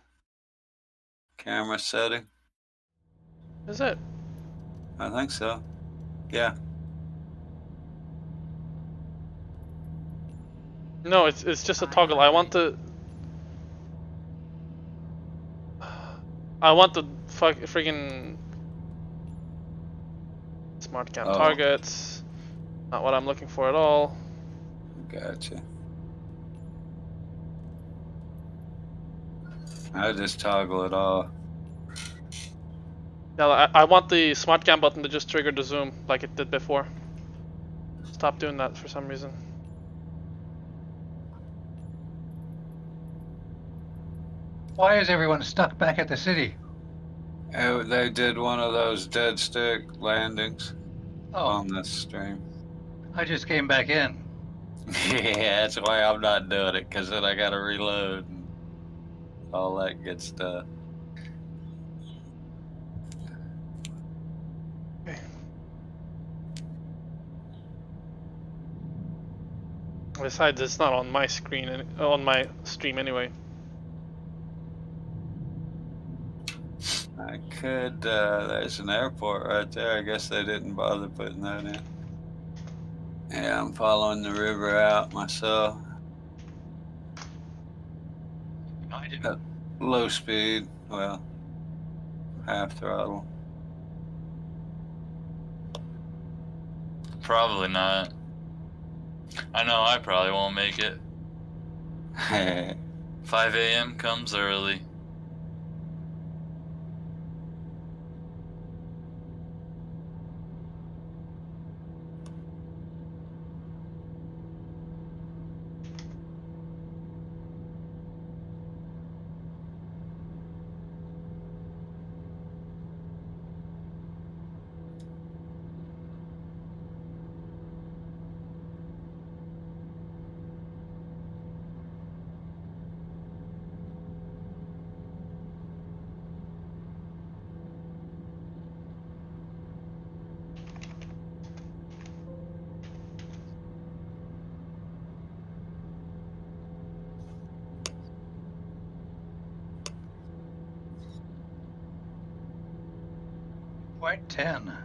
Camera setting. Is it? I think so. Yeah. No, it's just a toggle. I want the friggin' smart cam targets. Not what I'm looking for at all. Gotcha. I just toggle it off. Yeah, I want the smart cam button to just trigger the zoom like it did before. Stop doing that for some reason. Why is everyone stuck back at the city? They did one of those dead stick landings Oh, on this stream. I just came back in. Yeah, that's why I'm not doing it, because then I gotta reload and all that good stuff. Okay. Besides, it's not on my screen, on my stream anyway. I could, there's an airport right there. I guess they didn't bother putting that in. Yeah, I'm following the river out myself. At low speed, well, half throttle. Probably not. I know I probably won't make it. 5 a.m. comes early. 2.10.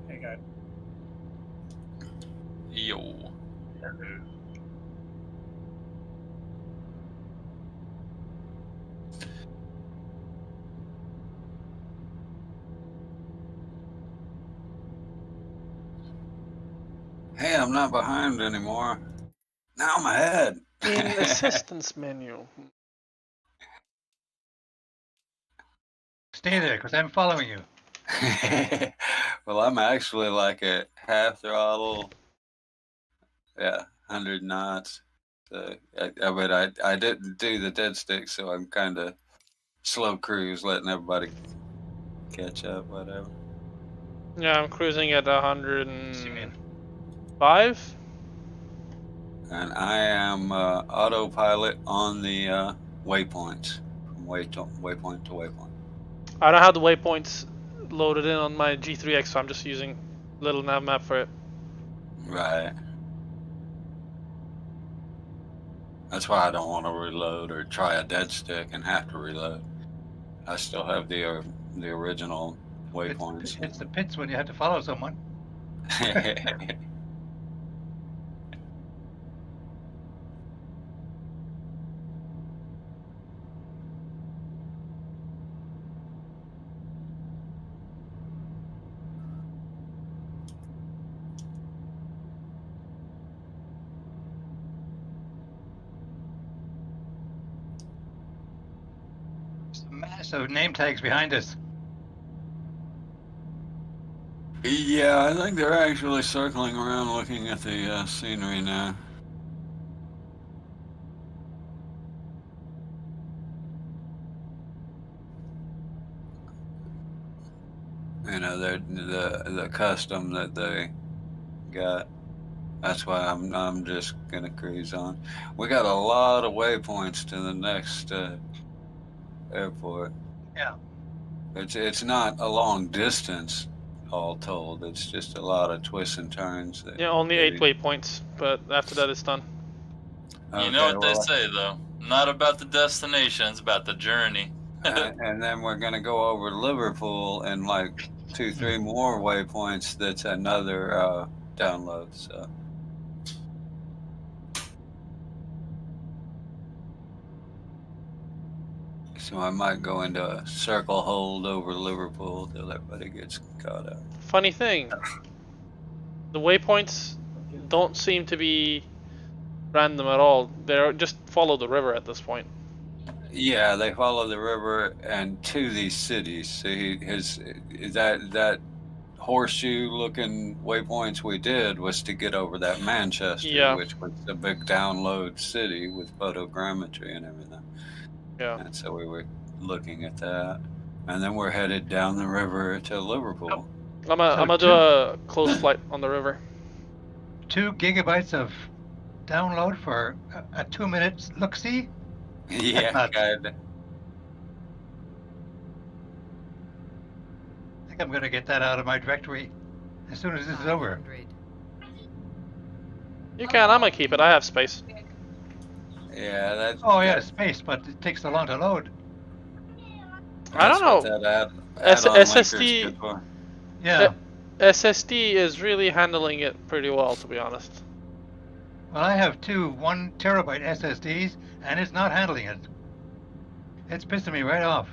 Hey, guys. Yo. Hey, I'm not behind anymore. Now I'm ahead. In assistance menu. Stay there, because I'm following you. Well, I'm actually like at half throttle. Yeah, 100 knots. So, but I didn't do the dead stick, so I'm kind of slow cruise, letting everybody catch up, whatever. Yeah, I'm cruising at 105. And I am autopilot on the waypoints, from waypoint to waypoint. I don't have the waypoints loaded in on my G3X, so I'm just using little nav map for it. Right. That's why I don't want to reload or try a dead stick and have to reload. I still have the original waypoints. It's the pits when you have to follow someone. Some massive name tags behind us. Yeah, I think they're actually circling around looking at the scenery now. You know, they're the custom that they got. That's why I'm just gonna cruise on. We got a lot of waypoints to the next airport. Yeah. It's not a long distance, all told. It's just a lot of twists and turns. That Yeah, only 8 waypoints, but after that it's done. You know what they say, though. Not about the destination, it's about the journey. And then we're gonna go over Liverpool and like 2-3 more waypoints. That's another download. So I might go into a circle hold over Liverpool till everybody gets caught up. Funny thing, the waypoints don't seem to be random at all. They're just follow the river at this point. Yeah, they follow the river and to these cities. See, that horseshoe-looking waypoints we did was to get over that Manchester, Yeah. which was a big download city with photogrammetry and everything. Yeah. And so we were looking at that, and then we're headed down the river to Liverpool. I'm gonna do a close flight on the river. 2 gigabytes of download for a 2-minute look-see? Yeah, kinda. I think I'm going to get that out of my directory as soon as this is over. You can. I'm gonna keep it. I have space. Yeah, that's. Oh yeah, space, but it takes so long to load. I don't know. That SSD. Yeah. SSD is really handling it pretty well, to be honest. Well, I have 2 1 terabyte SSDs, and it's not handling it. It's pissing me right off.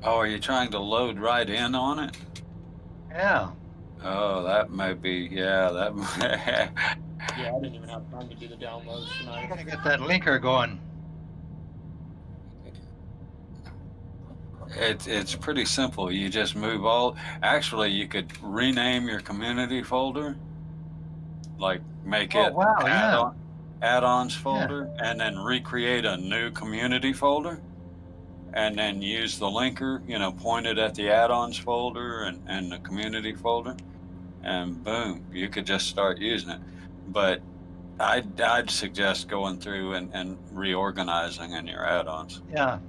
Oh, are you trying to load right in on it? Yeah. Oh, that might be. Yeah, that. Yeah, I didn't even have time to do the downloads tonight. I gotta get that linker going. It's pretty simple. You just move all. Actually, you could rename your community folder, like make it add-ons folder, and then recreate a new community folder. and then use the linker, point it at the add-ons folder and the community folder, and boom, you could just start using it. But I'd suggest going through and reorganizing in your add-ons. Yeah.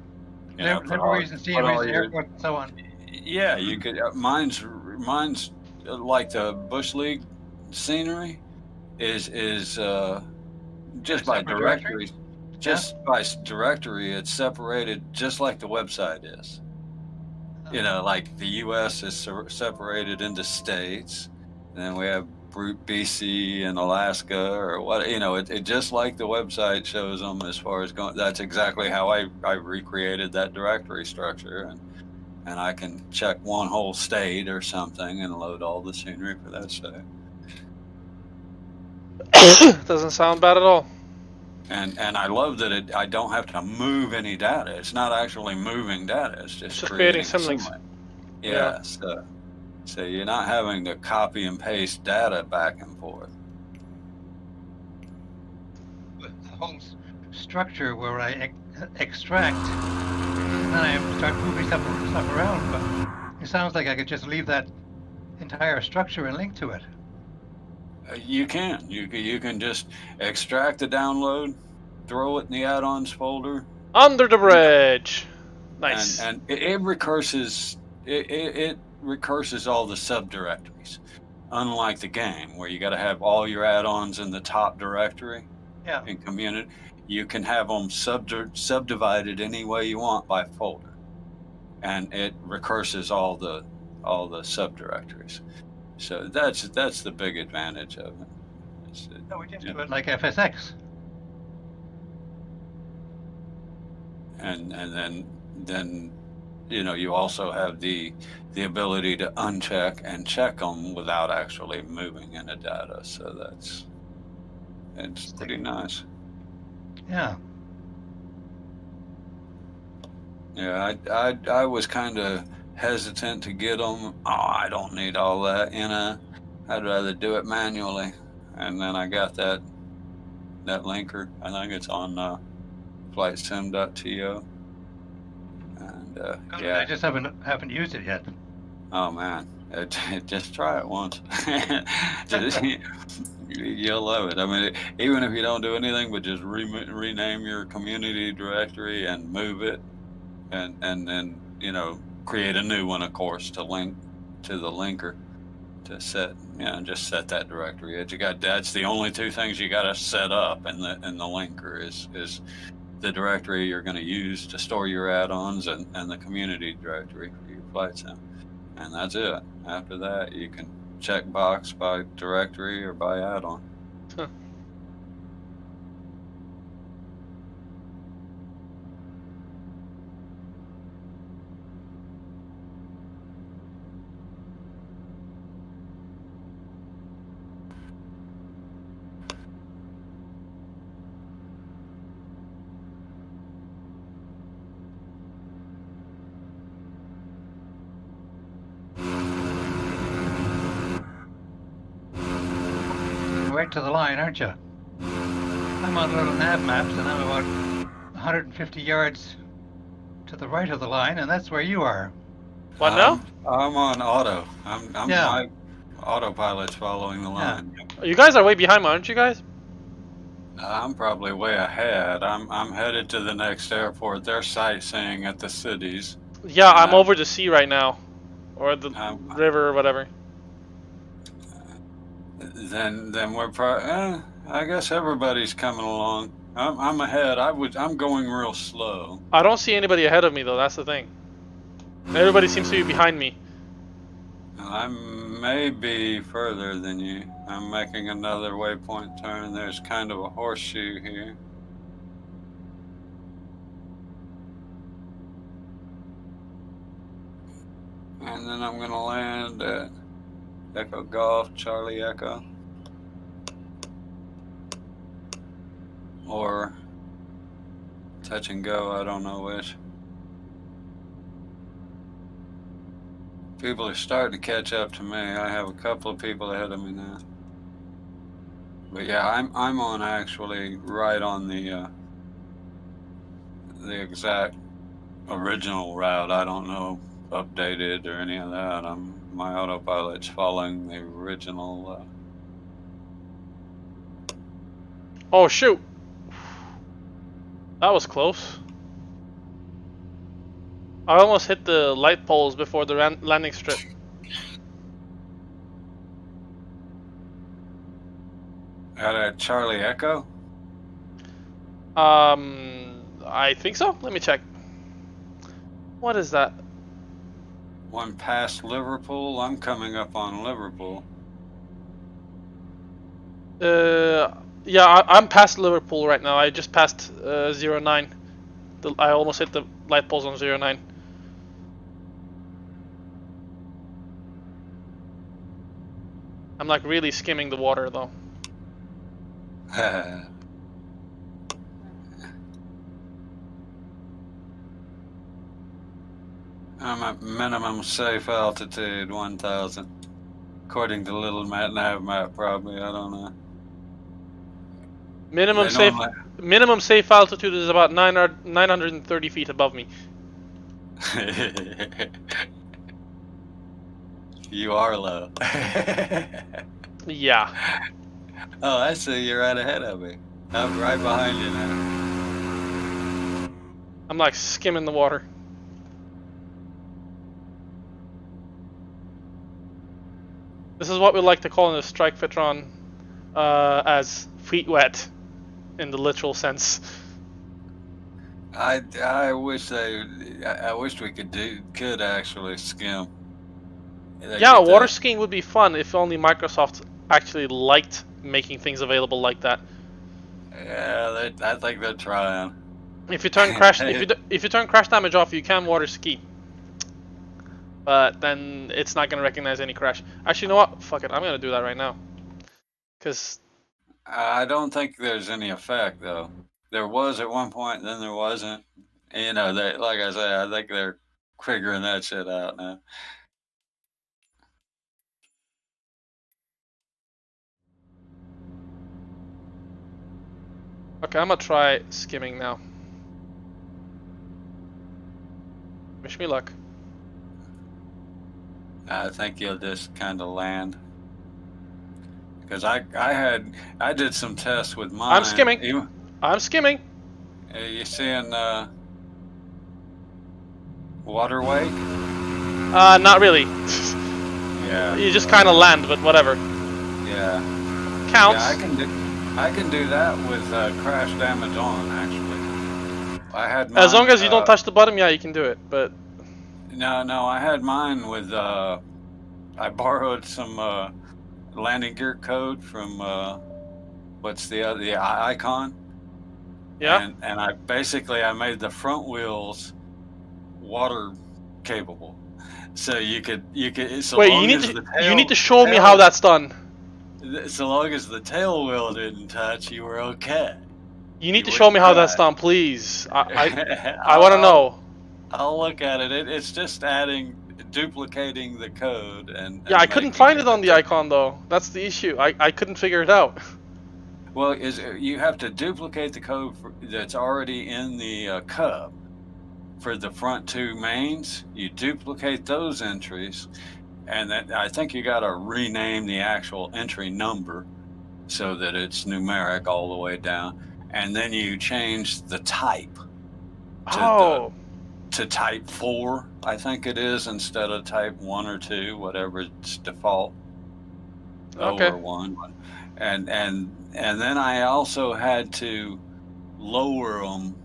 Put Libraries and all sceneries, your, airports, and so on. yeah, you could. Mine's like the Bush League scenery is just by separate directory? directory. Just by directory, it's separated just like the website is. Like the U.S. is separated into states, and then we have BC and Alaska, or what, it just like the website shows them as far as going. That's exactly how I recreated that directory structure, and I can check one whole state or something and load all the scenery for that state. Doesn't sound bad at all. And I love that I don't have to move any data. It's not actually moving data. It's just creating symlinks. Yeah. So you're not having to copy and paste data back and forth. But the whole structure where I extract, and then I start moving stuff around. But it sounds like I could just leave that entire structure and link to it. You can. You can just extract the download, throw it in the add-ons folder. Under the bridge. Nice. And it recurses. It recurses all the subdirectories. Unlike the game, where you got to have all your add-ons in the top directory. Yeah. In community, you can have them subdivided any way you want by folder, and it recurses all the subdirectories. So that's the big advantage of it. No, we just do it like FSX. And then you also have the ability to uncheck and check them without actually moving any data. So it's pretty nice. Yeah. Yeah, I was kind of hesitant to get them. Oh, I don't need all that. I'd rather do it manually. And then I got that linker. I think it's on flightsim.to. And yeah, I just haven't used it yet. Oh man, just try it once. You'll love it. I mean, even if you don't do anything but just rename your community directory and move it, and then create a new one, of course, to link to the linker to set. Just set that directory. That's the only two things you got to set up in the linker is the directory you're going to use to store your add-ons and the community directory for your flight sim. And that's it. After that, you can check box by directory or by add-on. Huh. Right to the line, aren't you? I'm on little nav maps, and I'm about 150 yards to the right of the line, and that's where you are. What now? I'm on auto. I'm Yeah. my autopilot's following the line. You guys are way behind, aren't you guys? I'm probably way ahead. I'm headed to the next airport. They're sightseeing at the cities. Yeah, I'm over the sea right now, or the river or whatever. Then we're probably. I guess everybody's coming along. I'm ahead. I'm going real slow. I don't see anybody ahead of me though. That's the thing. Everybody seems to be behind me. I may be further than you. I'm making another waypoint turn. There's kind of a horseshoe here. And then I'm going to land at Echo Golf, Charlie Echo. Or touch and go, I don't know which. People are starting to catch up to me. I have a couple of people ahead of me now. But yeah, I'm on actually right on the exact original route. I don't know updated or any of that. My autopilot's following the original. Oh shoot! That was close. I almost hit the light poles before the landing strip. At a Charlie Echo? I think so. Let me check. What is that? One past Liverpool. I'm coming up on Liverpool. Yeah, I'm past Liverpool right now. I just passed 09. I almost hit the light poles on 09. I'm like really skimming the water though. I'm at minimum safe altitude, 1,000. According to Little Nav Map, probably. I don't know. Minimum safe altitude is about 930 feet above me. You are low. Yeah. Oh, I see. You're right ahead of me. I'm right behind you now. I'm like skimming the water. This is what we like to call in the Strike Fitron as feet wet, in the literal sense. I wish we could actually skim. Yeah, water skiing would be fun if only Microsoft actually liked making things available like that. Yeah, I think they're trying. If you turn crash if you turn crash damage off, you can water ski. But then it's not gonna recognize any crash. Actually, you know what? Fuck it. I'm gonna do that right now. Cause I don't think there's any effect though. There was at one point, then there wasn't. You know, like I say, I think they're figuring that shit out now. okay, I'm gonna try skimming now. Wish me luck. I think you'll just kind of land. Because I did some tests with mine. I'm skimming. I'm skimming. You seeing water weight? Not really. Yeah. You just kind of land, but whatever. Yeah. Counts. Yeah, I can do that with crash damage on. Actually, I had mine, as long as you don't touch the bottom, yeah, you can do it. But no, I had mine with. I borrowed some landing gear code from what's the Icon. Yeah. And I made the front wheels water capable, so you could. So wait, you need to show me how that's done. So long as the tail wheel didn't touch, you were okay. You need to show me how that's done, please. I want to know. I'll look at it. It's just duplicating the code and. Yeah, I couldn't find it on the Icon though. That's the issue. I couldn't figure it out. Well, you have to duplicate the code that's already in the Cub. For the front two mains, you duplicate those entries, and then I think you got to rename the actual entry number so that it's numeric all the way down, and then you change the type to type 4, I think it is, instead of type 1 or 2, whatever its default. Okay. Or 1, and then I also had to lower them.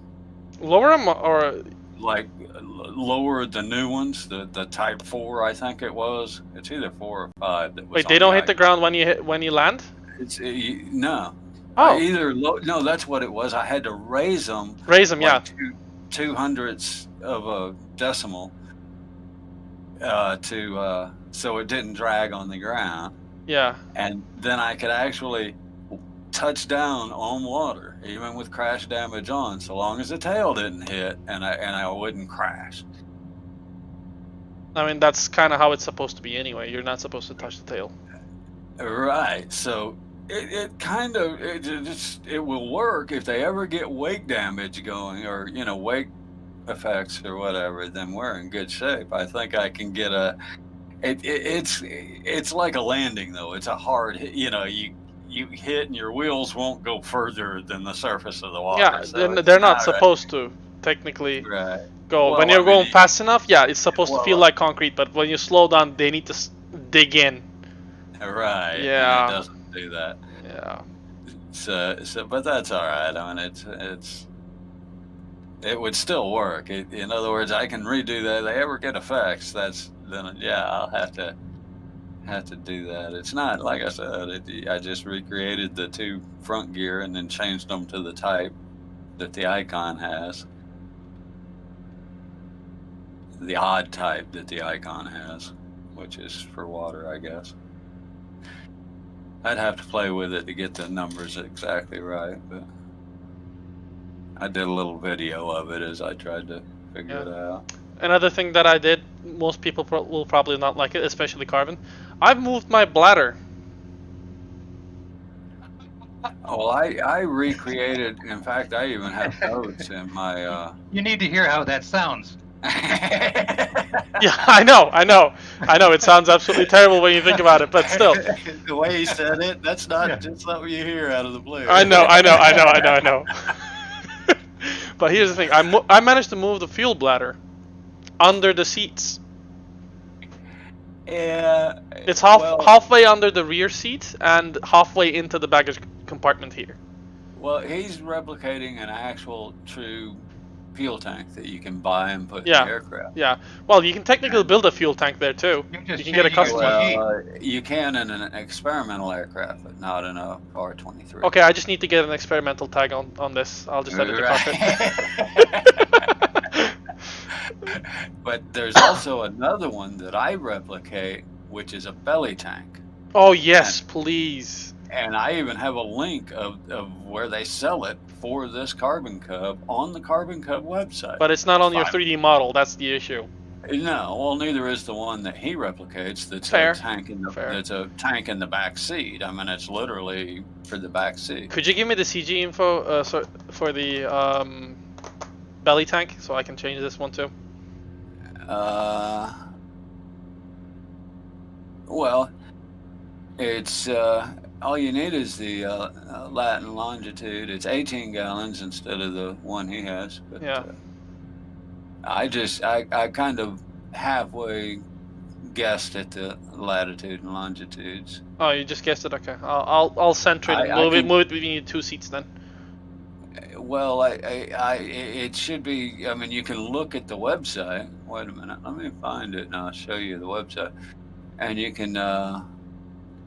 Lower them or like lower the new ones, the type 4, I think it was. It's either 4 or 5. That was wait, they don't hit the ground when you land? It's no. Oh. No, that's what it was. I had to raise them. Raise them, like yeah. 2/100ths of a decimal so it didn't drag on the ground. Yeah. And then I could actually touch down on water, even with crash damage on, so long as the tail didn't hit and I wouldn't crash. I mean, that's kind of how it's supposed to be anyway. You're not supposed to touch the tail. Right. So it will work if they ever get wake damage going, or wake effects or whatever, then we're in good shape. I think I can get a. It's like a landing though. It's a hard hit. You know, you hit and your wheels won't go further than the surface of the water. Yeah, So it's they're not not supposed to technically right. go. When Well, you're I mean, going fast enough, yeah, it's supposed to feel well, like concrete. But when you slow down, they need to dig in. right, and it Yeah. doesn't do that. Yeah. So, but that's all right. I mean, it would still work. In other words, I can redo that. If they ever get effects, then yeah, I'll have to do that. It's not like I said. I just recreated the 2 front gear and then changed them to the type that the icon has, the odd type that the icon has, which is for water, I guess. I'd have to play with it to get the numbers exactly right, but I did a little video of it as I tried to figure it out. Another thing that I did, most people will probably not like it, especially Carvin. I've moved my bladder. Well, I recreated. In fact, I even have notes in my. You need to hear how that sounds. Yeah, I know. It sounds absolutely terrible when you think about it, but still. The way he said it, that's not just something you hear out of the blue. I know. But here's the thing: I managed to move the fuel bladder under the seats. Yeah. It's halfway under the rear seat and halfway into the baggage compartment here. Well, he's replicating an actual true fuel tank that you can buy and put in Yeah. the aircraft. Yeah. Well, you can technically build a fuel tank there too. You can get a custom one. Well, you can in an experimental aircraft, but not in a R-23. Okay, I just need to get an experimental tag on this. I'll just edit the cockpit. But there's also another one that I replicate, which is a belly tank. Oh yes, please. And I even have a link of where they sell it for this Carbon Cub on the Carbon Cub website. But it's not on your 3D model. That's the issue. No, well, neither is the one that he replicates. That's Fair. a tank in the that's a tank in the back seat. I mean, it's literally for the back seat. Could you give me the CG info for the belly tank so I can change this one too? Well, it's all you need is the lat and longitude. It's 18 gallons instead of the one he has. But, yeah. I kind of halfway guessed at the latitude and longitudes. Oh, you just guessed it. Okay, I'll center it and move it between 2 seats then. Well, it should be. I mean, you can look at the website. Wait a minute, let me find it and I'll show you the website, and you can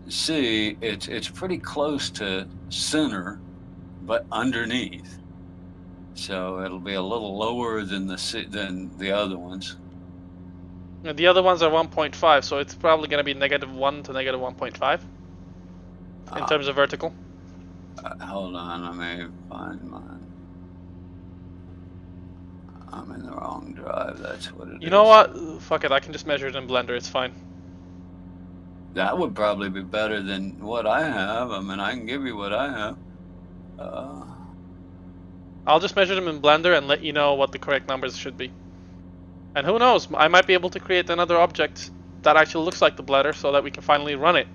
see it's pretty close to center, but underneath. So it'll be a little lower than the other ones. And the other ones are 1.5, so it's probably going to be -1 to -1.5 in terms of vertical. Hold on, let me find mine. I'm in the wrong drive. That's what it is. You know what? Fuck it. I can just measure it in Blender. It's fine. That would probably be better than what I have. I mean, I can give you what I have. I'll just measure them in Blender and let you know what the correct numbers should be. And who knows? I might be able to create another object that actually looks like the bladder so that we can finally run it.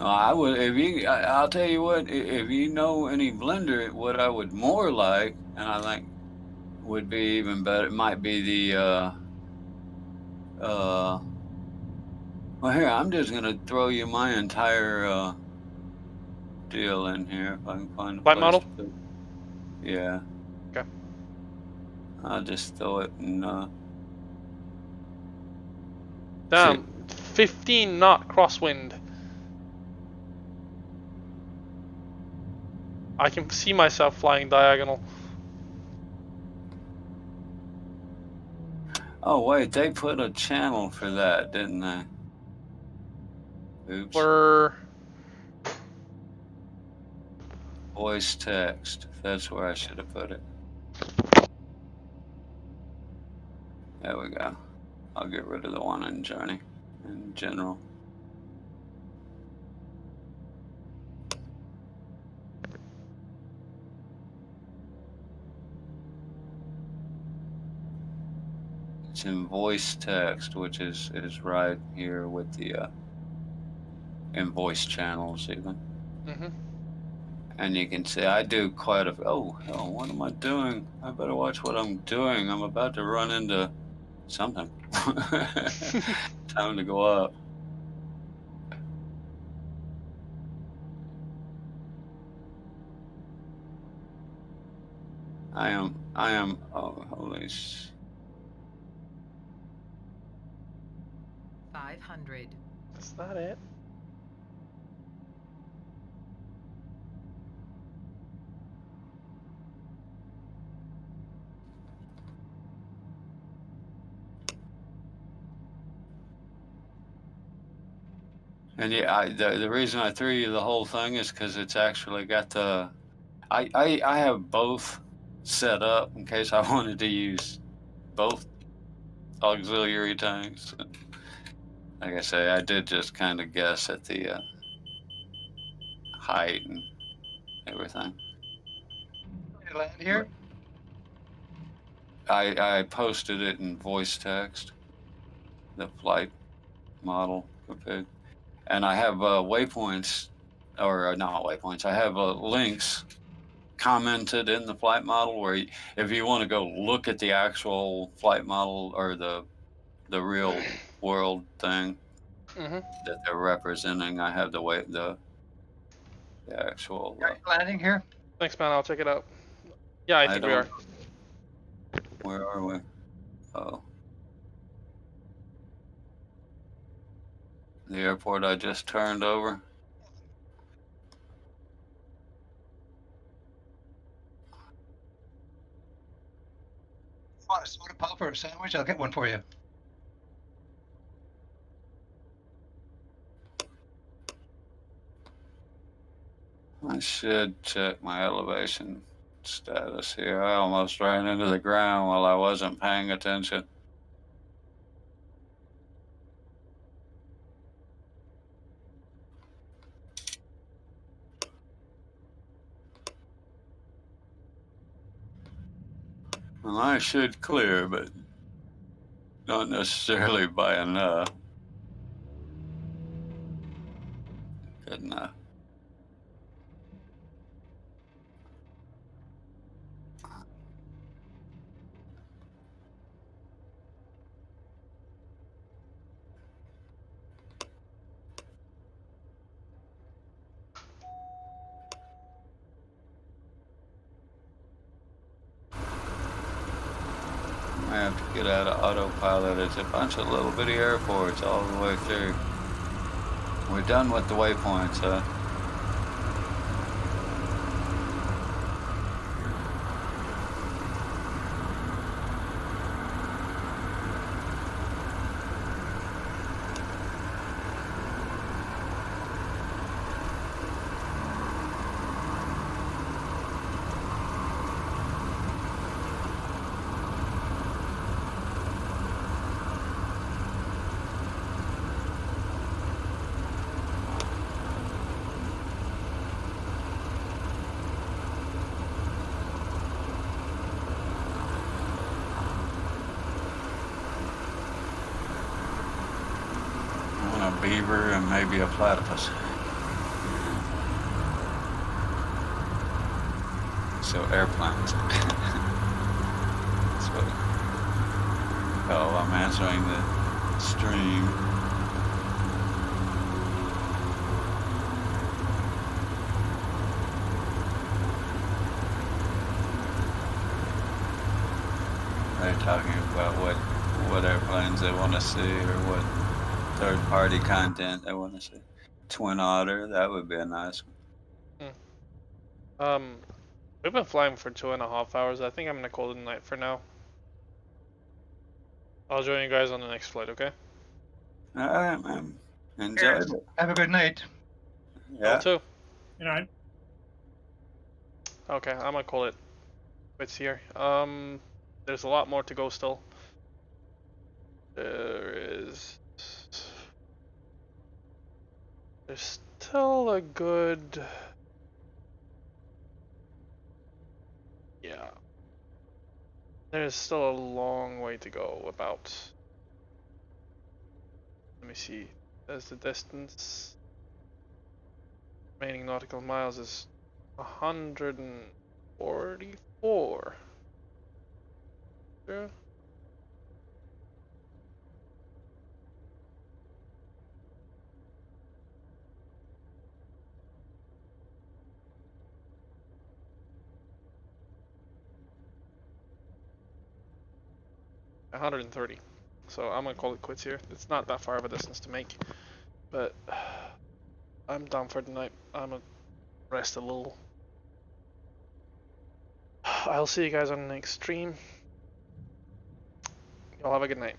I would, I'll tell you what, if you know any Blender, what I would more like, and I think would be even better, it might be the, well here, I'm just going to throw you my entire, deal in here, if I can find a White place model? to, yeah. Okay. I'll just throw it in, Damn, 15 knot crosswind. I can see myself flying diagonal. Oh wait, they put a channel for that, didn't they? Oops. For voice text. That's where I should have put it. There we go. I'll get rid of the one in Journey in general. It's in voice text, which is right here with the in voice channels even. Mhm. And you can see I do quite a. Oh hell! What am I doing? I better watch what I'm doing. I'm about to run into something. Time to go up. I am. Oh holy sh! 500. That's not it. And yeah, the reason I threw you the whole thing is because it's actually got the. I have both set up in case I wanted to use both auxiliary tanks. Like I say, I did just kind of guess at the height and everything. You land here? I posted it in voice text, the flight model config, and I have waypoints, or not waypoints. I have links commented in the flight model where if you want to go look at the actual flight model or the real world thing Mhm. that they're representing, I have the actual. Are you landing here? Thanks, man. I'll check it out. Yeah, I think we are. Where are we? Oh, the airport I just turned over. Want a soda pop or a sandwich? I'll get one for you. I should check my elevation status here. I almost ran into the ground while I wasn't paying attention. Well, I should clear, but not necessarily by enough. Good enough. I have to get out of autopilot. It's a bunch of little bitty airports all the way through. We're done with the waypoints, huh? I want a beaver and maybe a platypus. So airplanes. That's what. Oh, I'm answering the stream. They're talking about what airplanes they want to see or what third-party content they want to see. Twin Otter, that would be a nice one. We've been flying for 2.5 hours. I think I'm gonna call it a night for now. I'll join you guys on the next flight, okay? All right, man. Enjoyed it. Have a good night. Y'all Yeah. too. You know, Okay, I'm gonna call it quits here. There's a lot more to go still. There's still a good. Yeah. There's still a long way to go. About. Let me see. There's the distance. Remaining nautical miles is 144. Yeah. $130. So I'm gonna call it quits here. It's not that far of a distance to make, but I'm done for the night. I'm gonna rest a little. I'll see you guys on the next stream. Y'all have a good night.